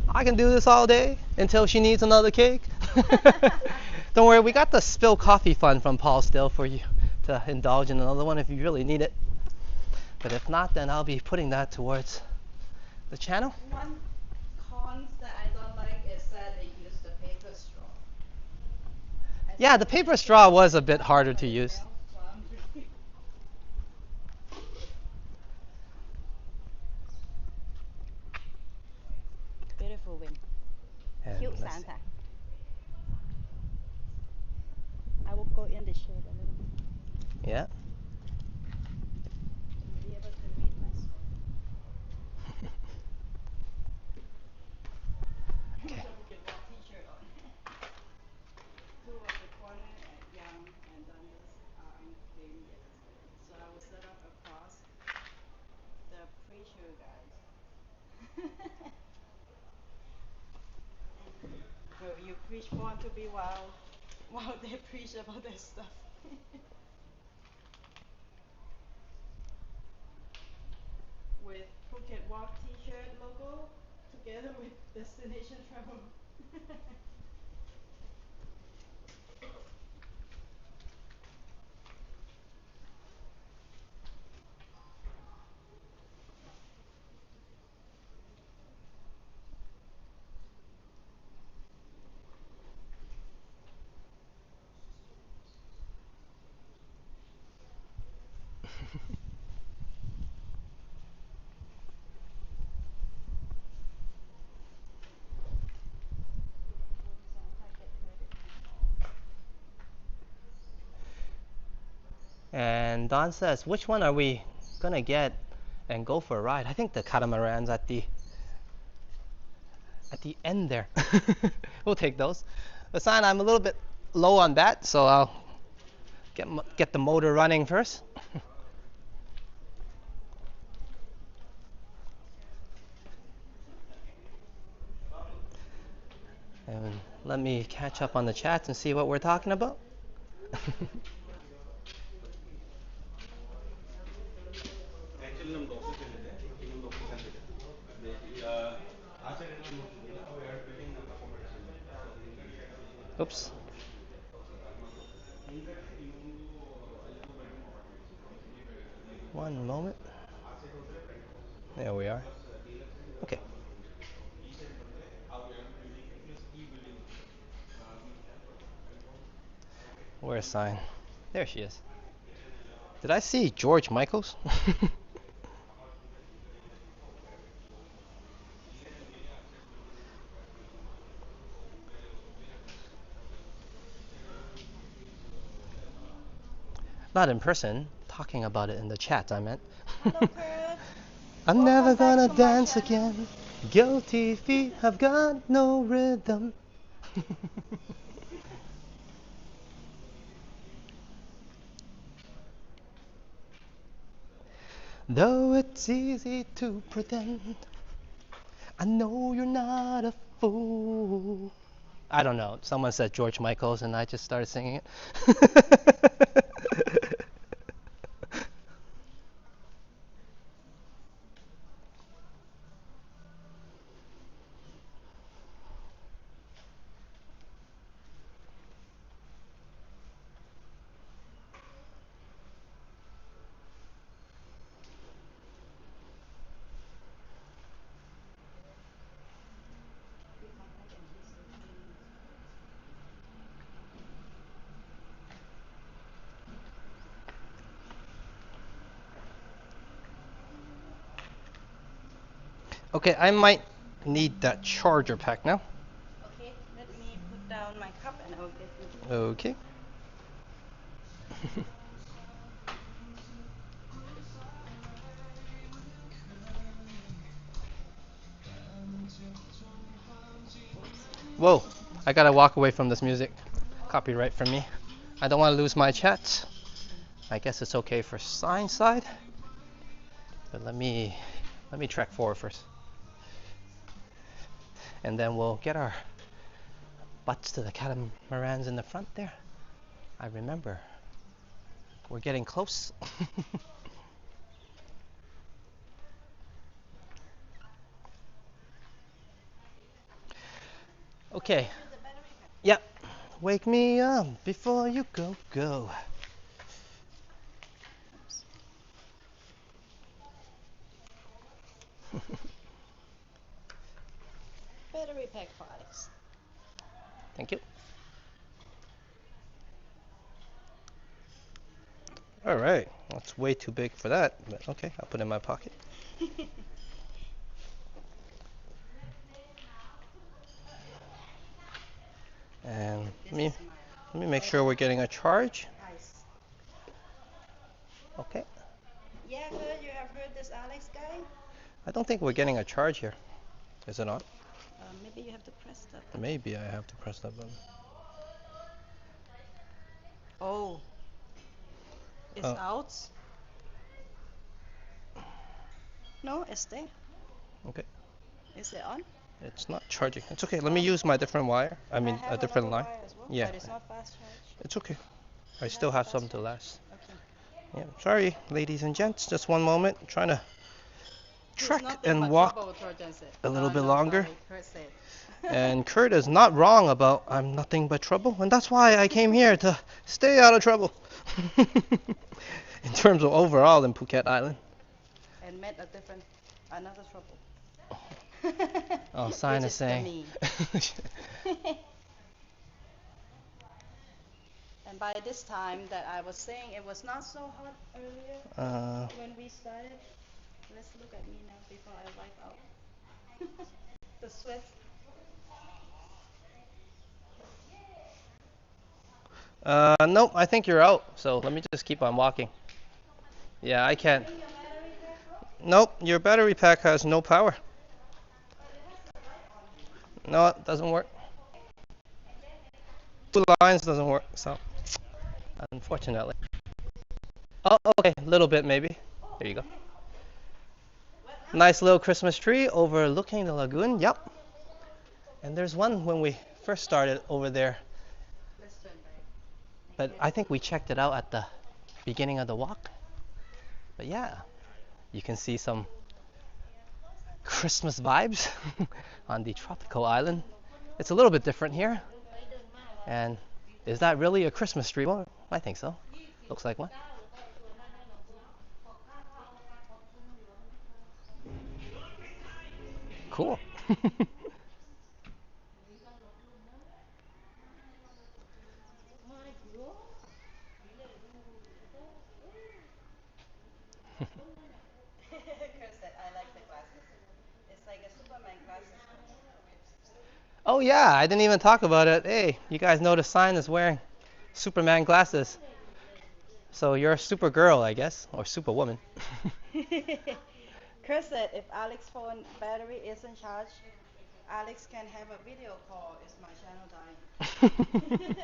I can do this all day until she needs another cake. Don't worry, we got the spill coffee fund from Paul still for you to indulge in another one if you really need it. But if not, then I'll be putting that towards the channel. One cons that I don't like is that they use the paper straw. Yeah, the paper straw was a bit harder to use. Beautiful wind. And Cute let's see. Santa. I will go in the shade a little bit. Yeah. Be able to read my script. Okay. So we can walk t-shirt on. Two of the corner at Young and Dundas are unclaimed yet. So I will set up across the preacher guys. So you preach Born to Be Wild while they preach about their stuff. With Phuket Walk t-shirt logo together with Destination Travel. And Don says, which one are we gonna get and go for a ride? I think the catamarans at the end there. We'll take those. But sign, I'm a little bit low on that, so I'll get the motor running first. And let me catch up on the chats and see what we're talking about. Oops. One moment. There we are. Okay. Where's sign? There she is. Did I see George Michaels? Not in person. Talking about it in the chat, I meant. Hello, Kurt. I'm Welcome never back gonna to my dance channel. again. Guilty feet have got no rhythm. Though it's easy to pretend, I know you're not a fool. I don't know. Someone said George Michaels, and I just started singing it. Okay, I might need that charger pack now. Okay, let me put down my cup and I'll get you. Okay. Whoa, I gotta walk away from this music. Copyright from me. I don't want to lose my chat. I guess it's okay for sign side, but let me track forward first, and then we'll get our butts to the catamarans in the front there. I remember. We're getting close. Okay. Yep. Wake me up before you go. Battery pack for Alex. Thank you. All right. That's way too big for that, but okay, I'll put it in my pocket. And let me make sure we're getting a charge. Ice. Okay. Yeah, Kurt, you have heard this Alex guy? I don't think we're getting a charge here. Is it on? Maybe you have to press that button. Maybe I have to press that button. Oh, it's Oh. out. No, it's there. Okay. Is it on? It's not charging. It's okay. Let me use my different wire. I mean, have a different another line. wire as well, Yeah. but it's not fast charge. It's okay. I It's still not have fast some to charge? last. Okay. Yeah. Sorry, ladies and gents. Just one moment. I'm trying to It's trek nothing and but walk trouble, Trojan said. a little bit No, longer. sorry, Kurt said. And Kurt is not wrong about I'm nothing but trouble, and that's why I came here to stay out of trouble. In terms of overall in Phuket Island. And met another trouble. Oh, sign Which is is saying. me. And by this time that I was saying it was not so hot earlier when we started. Let's look at me now before I wipe out the sweat. Nope, I think you're out. So let me just keep on walking. Yeah, I can't. Bring your battery back up. Nope, your battery pack has no power. But it has the light on. No, it doesn't work. 2 lines doesn't work. So, unfortunately. Oh, okay, a little bit maybe. There you go. Nice little Christmas tree overlooking the lagoon. Yep. And there's one when we first started over there, Let's turn back. but I think we checked it out at the beginning of the walk. But yeah, you can see some Christmas vibes on the tropical island. It's a little bit different here. And is that really a Christmas tree? Well, I think so. Looks like one. Cool. Chris said, I like the glasses. It's like a Superman glasses for me. Oh yeah, I didn't even talk about it. Hey, you guys know the sign is wearing Superman glasses. So you're a super girl, I guess, or superwoman. Chris said if Alex's phone battery isn't charged, Alex can have a video call. Is my channel dying?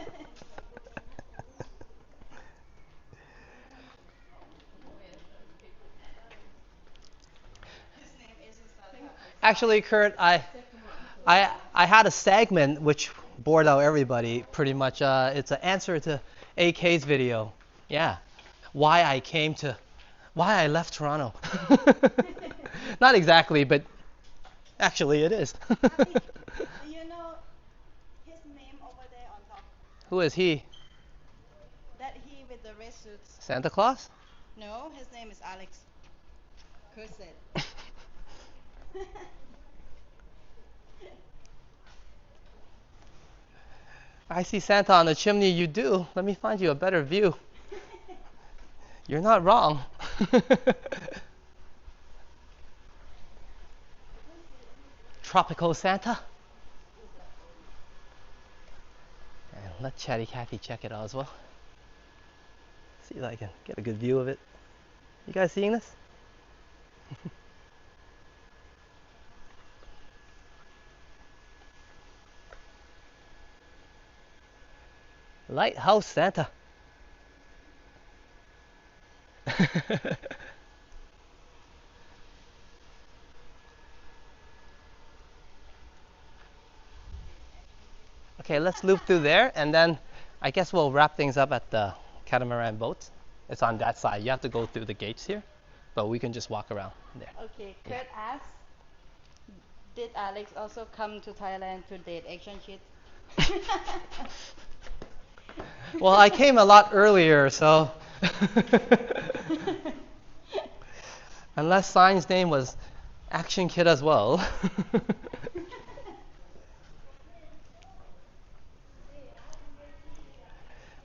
His name isn't starting off with Actually, Kurt, I had a segment which bored out everybody pretty much. It's an answer to AK's video. Yeah, why I left Toronto. Not exactly, but actually it is. Ali, do you know his name over there on top? Who is he? That he with the red suits. Santa Claus? No, his name is Alex. Chris said. I see Santa on the chimney. You do. Let me find you a better view. You're not wrong. Tropical Santa. And let Chatty Cathy check it out as well. See if I can get a good view of it. You guys seeing this? Lighthouse Santa. Okay, let's loop through there, and then I guess we'll wrap things up at the catamaran boat. It's on that side. You have to go through the gates here, but we can just walk around there. Okay, Kurt asks, did Alex also come to Thailand to date action kids? Well, I came a lot earlier, so unless Sign's name was Action Kid as well.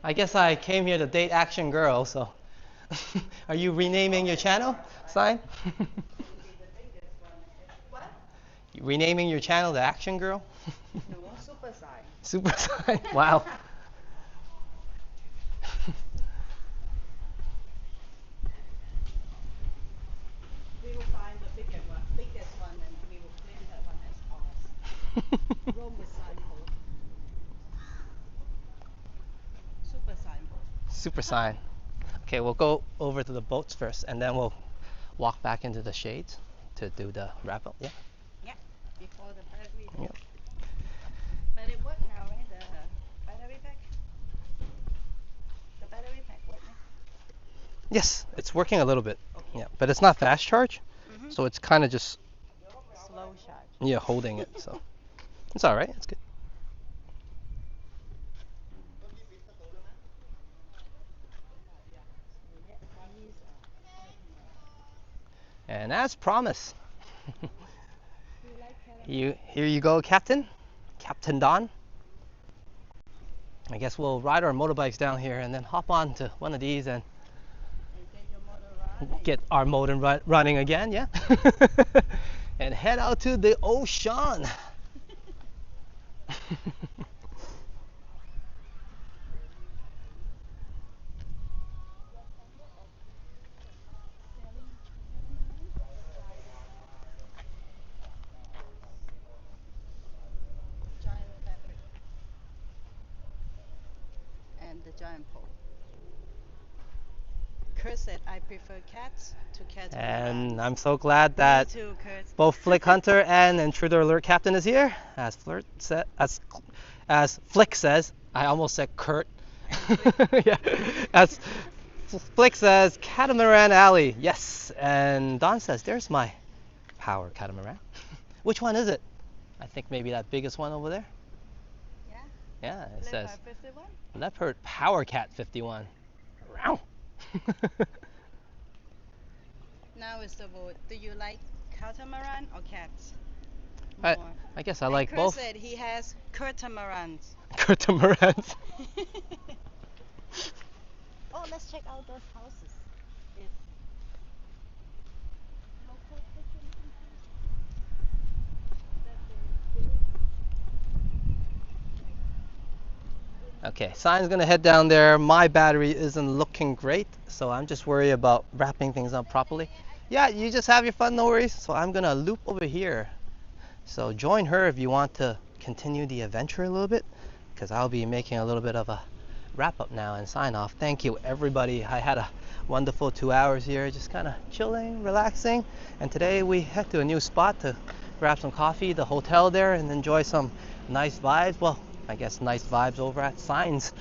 I guess I came here to date Action Girl, so are you renaming your channel, Sign? What? You renaming your channel to Action Girl? No, super sign. Super Sign. Wow. We will find the biggest one, and we will claim that one as ours. Rome with signboard. Super signboard. Super Sign. Okay, we'll go over to the boats first, and then we'll walk back into the shades to do the wrap up. Yeah. Yeah, before the battery. Yep. But it worked now, right? The battery pack? The battery pack worked now? Yes, it's working a little bit. Yeah, but it's not fast charge, so it's kind of just Slow charge. yeah holding it. So it's all right. It's good. And as promised, here you go, Captain Don. I guess we'll ride our motorbikes down here and then hop on to one of these and get our motor running again, yeah. And head out to the ocean. Giant fabric. And the giant pole. Kurt said, I prefer cats to catamarans. And I'm so glad that Me too, Kurt. both Flick Hunter and Intruder Alert Captain is here. As Flick says, I almost said Kurt. Yeah. As Flick says, Catamaran Alley. Yes. And Don says, there's my power catamaran. Which one is it? I think maybe that biggest one over there. Yeah. Yeah, it says Leopard 51. Leopard Power Cat 51. Wow. Now is the vote. Do you like catamaran or cats I, more? I guess I And like Chris both. said he has catamarans. Catamarans. Oh, let's check out those houses. If local fishing that they build. Okay, Sign's gonna head down there. My battery isn't looking great, so I'm just worried about wrapping things up properly. Yeah, you just have your fun, no worries. So I'm gonna loop over here. So join her if you want to continue the adventure a little bit, because I'll be making a little bit of a wrap up now and sign off. Thank you, everybody. I had a wonderful 2 hours here, just kind of chilling, relaxing. And today we head to a new spot to grab some coffee, the hotel there, and enjoy some nice vibes. Well, I guess nice vibes over at Sign's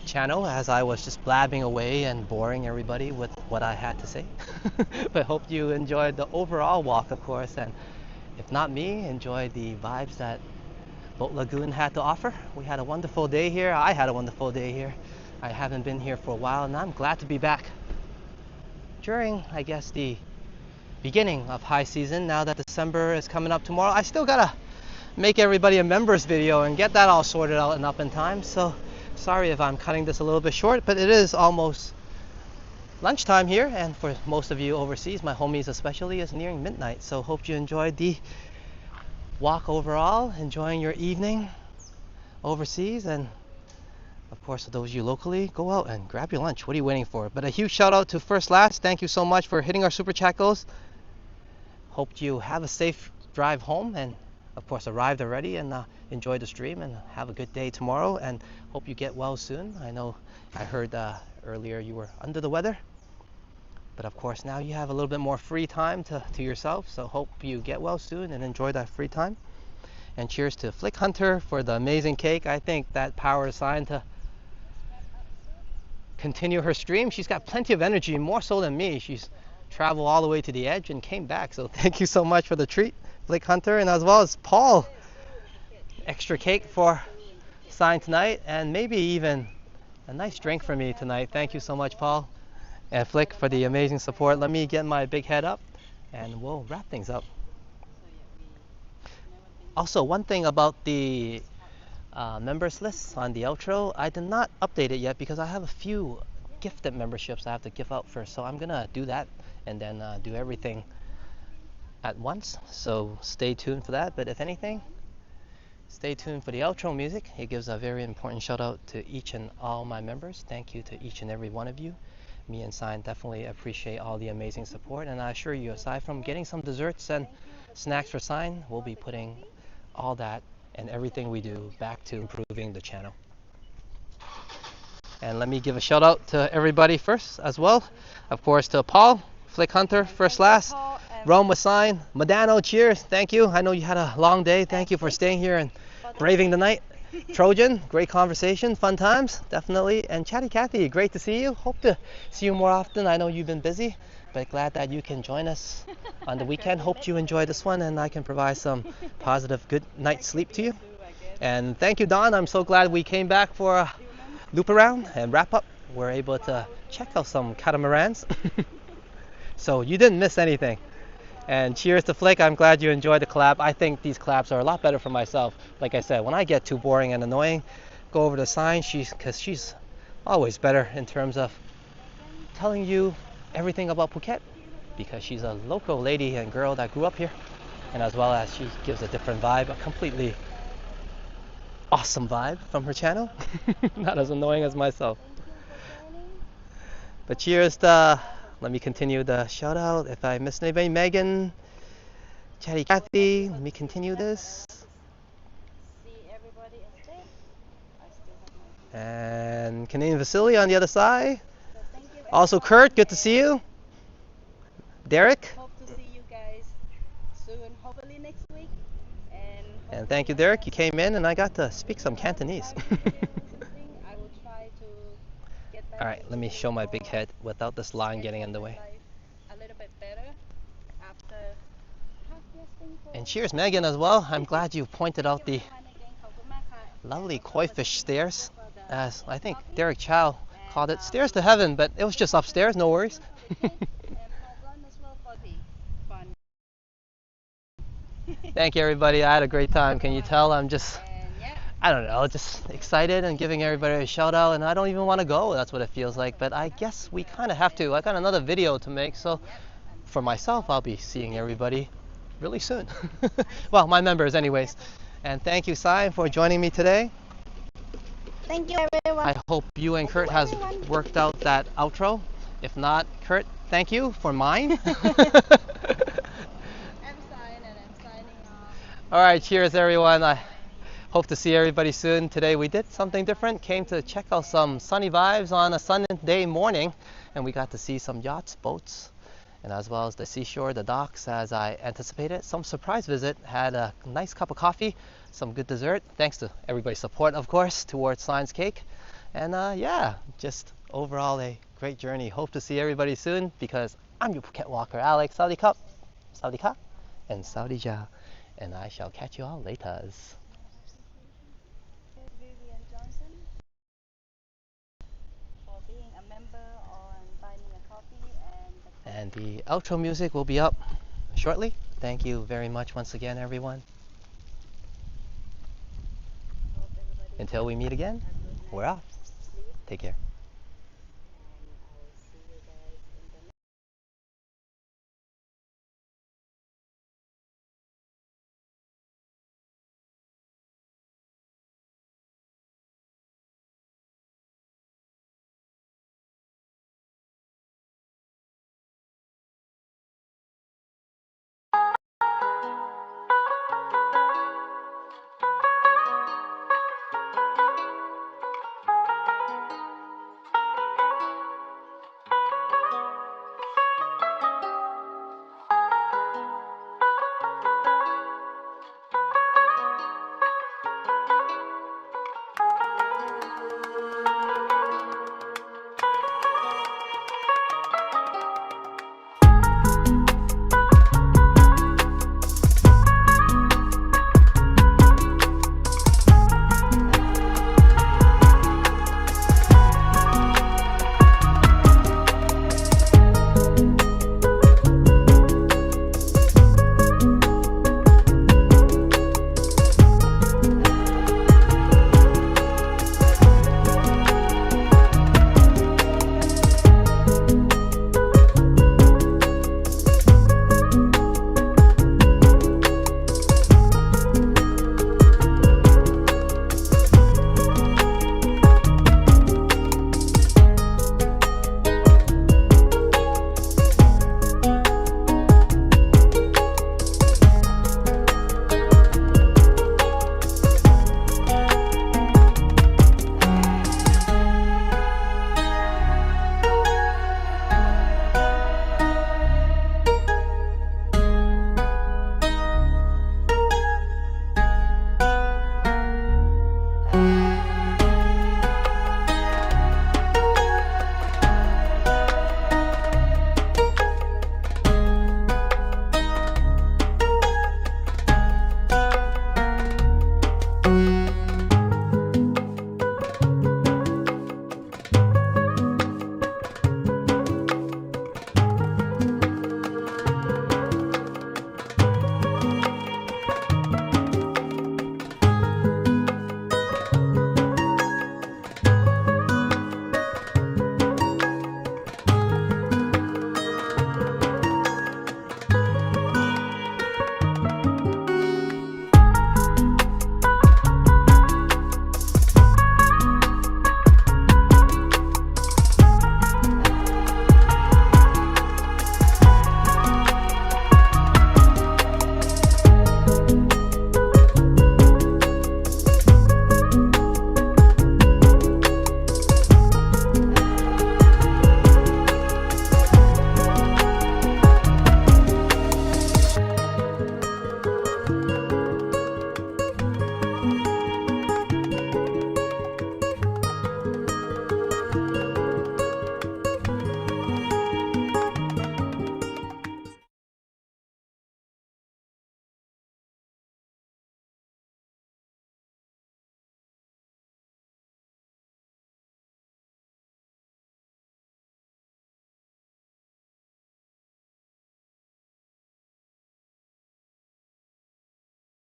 channel, as I was just blabbing away and boring everybody with what I had to say. But hope you enjoyed the overall walk, of course, and if not me, enjoy the vibes that Boat Lagoon had to offer. We had a wonderful day here. I had a wonderful day here. I haven't been here for a while, and I'm glad to be back during, I guess, the beginning of high season. Now that December is coming up tomorrow, I still gotta make everybody a members video and get that all sorted out and up in time. So sorry if I'm cutting this a little bit short, but it is almost lunchtime here, and for most of you overseas, my homies especially, it's nearing midnight. So hope you enjoyed the walk overall, enjoying your evening overseas, and of course, for those of you locally, go out and grab your lunch. What are you waiting for? But a huge shout out to First Last. Thank you so much for hitting our super chat goals. Hope you have a safe drive home, and of course arrived already, and enjoy the stream and have a good day tomorrow, and hope you get well soon. I know I heard earlier you were under the weather, but of course now you have a little bit more free time to yourself, so hope you get well soon and enjoy that free time. And cheers to Flick Hunter for the amazing cake. I think that power is Sign to continue her stream. She's got plenty of energy, more so than me. She's traveled all the way to the edge and came back, so thank you so much for the treat, Flick Hunter, and as well as Paul. Extra cake for Sign tonight, and maybe even a nice drink for me tonight. Thank you so much, Paul and Flick, for the amazing support. Let me get my big head up and we'll wrap things up. Also, one thing about the members list on the outro, I did not update it yet because I have a few gifted memberships I have to give out first. So I'm gonna do that and then do everything at once. So stay tuned for that. But if anything, stay tuned for the outro music. It gives a very important shout out to each and all my members. Thank you to each and every one of you. Me and Sign definitely appreciate all the amazing support, and I assure you, aside from getting some desserts and snacks for Sign, we'll be putting all that and everything we do back to improving the channel. And let me give a shout out to everybody first as well. Of course to Paul, Flick Hunter, First Last, Rome with Sign, Madano, cheers, thank you. I know you had a long day. Thank you for staying here and braving the night. Trojan, great conversation, fun times, definitely. And Chatty Cathy, great to see you. Hope to see you more often. I know you've been busy, but glad that you can join us on the weekend. Hope you enjoy this one and I can provide some positive good night's sleep to you. And thank you, Don. I'm so glad we came back for a loop around and wrap up. We're able to check out some catamarans. So you didn't miss anything. And cheers to Flick. I'm glad you enjoyed the collab. I think these collabs are a lot better for myself. Like I said, when I get too boring and annoying, go over to Sign, because she's always better in terms of telling you everything about Phuket, because she's a local lady and girl that grew up here, and as well as she gives a different vibe, a completely awesome vibe from her channel. Not as annoying as myself. But cheers to, let me continue the shout out. If I missed anybody, Megan, Chatty Cathy, let me continue this. See everybody instead. I still have my And Canadian Vasily on the other side. So thank you. Also Kurt, good to see you. Derek. Hope to see you guys soon, hopefully next week. And thank you, Derek. You came in and I got to speak some Cantonese. I will try to get back. All right, let me show my big head without this line getting in the way. A little bit better after half resting for. And cheers, Megan, as well. I'm glad you pointed out the lovely koi fish stairs, as I think Derek Chow called it, stairs to heaven, but it was just upstairs, no worries. Thank you, everybody. I had a great time. Can you tell I'm just, I don't know, just excited and giving everybody a shout out, and I don't even want to go. That's what it feels like, but I guess we kind of have to. I got another video to make, so for myself, I'll be seeing everybody really soon. Well, my members, anyways. And thank you, Sai, for joining me today. Thank you, everyone. I hope you and Kurt has worked out that outro. If not, Kurt, thank you for mine. I'm signing and I'm signing off. All right, cheers, everyone. I hope to see everybody soon. Today we did something different. Came to check out some sunny vibes on a Sunday morning, and we got to see some yachts, boats, and as well as the seashore, the docks, as I anticipated. Some surprise visit. Had a nice cup of coffee, some good dessert. Thanks to everybody's support, of course, towards Science Cake. And yeah, just overall a great journey. Hope to see everybody soon, because I'm your Phuket Walker, Alex. Saudi Cup, Saudi Ka, and Saudi Ja. And I shall catch you all later. Vivian Johnson for being a member on Buy Me a Coffee And the outro music will be up shortly. Thank you very much once again, everyone. hope everybody Until we meet again, have a good we're night. off. Sleep. Take care.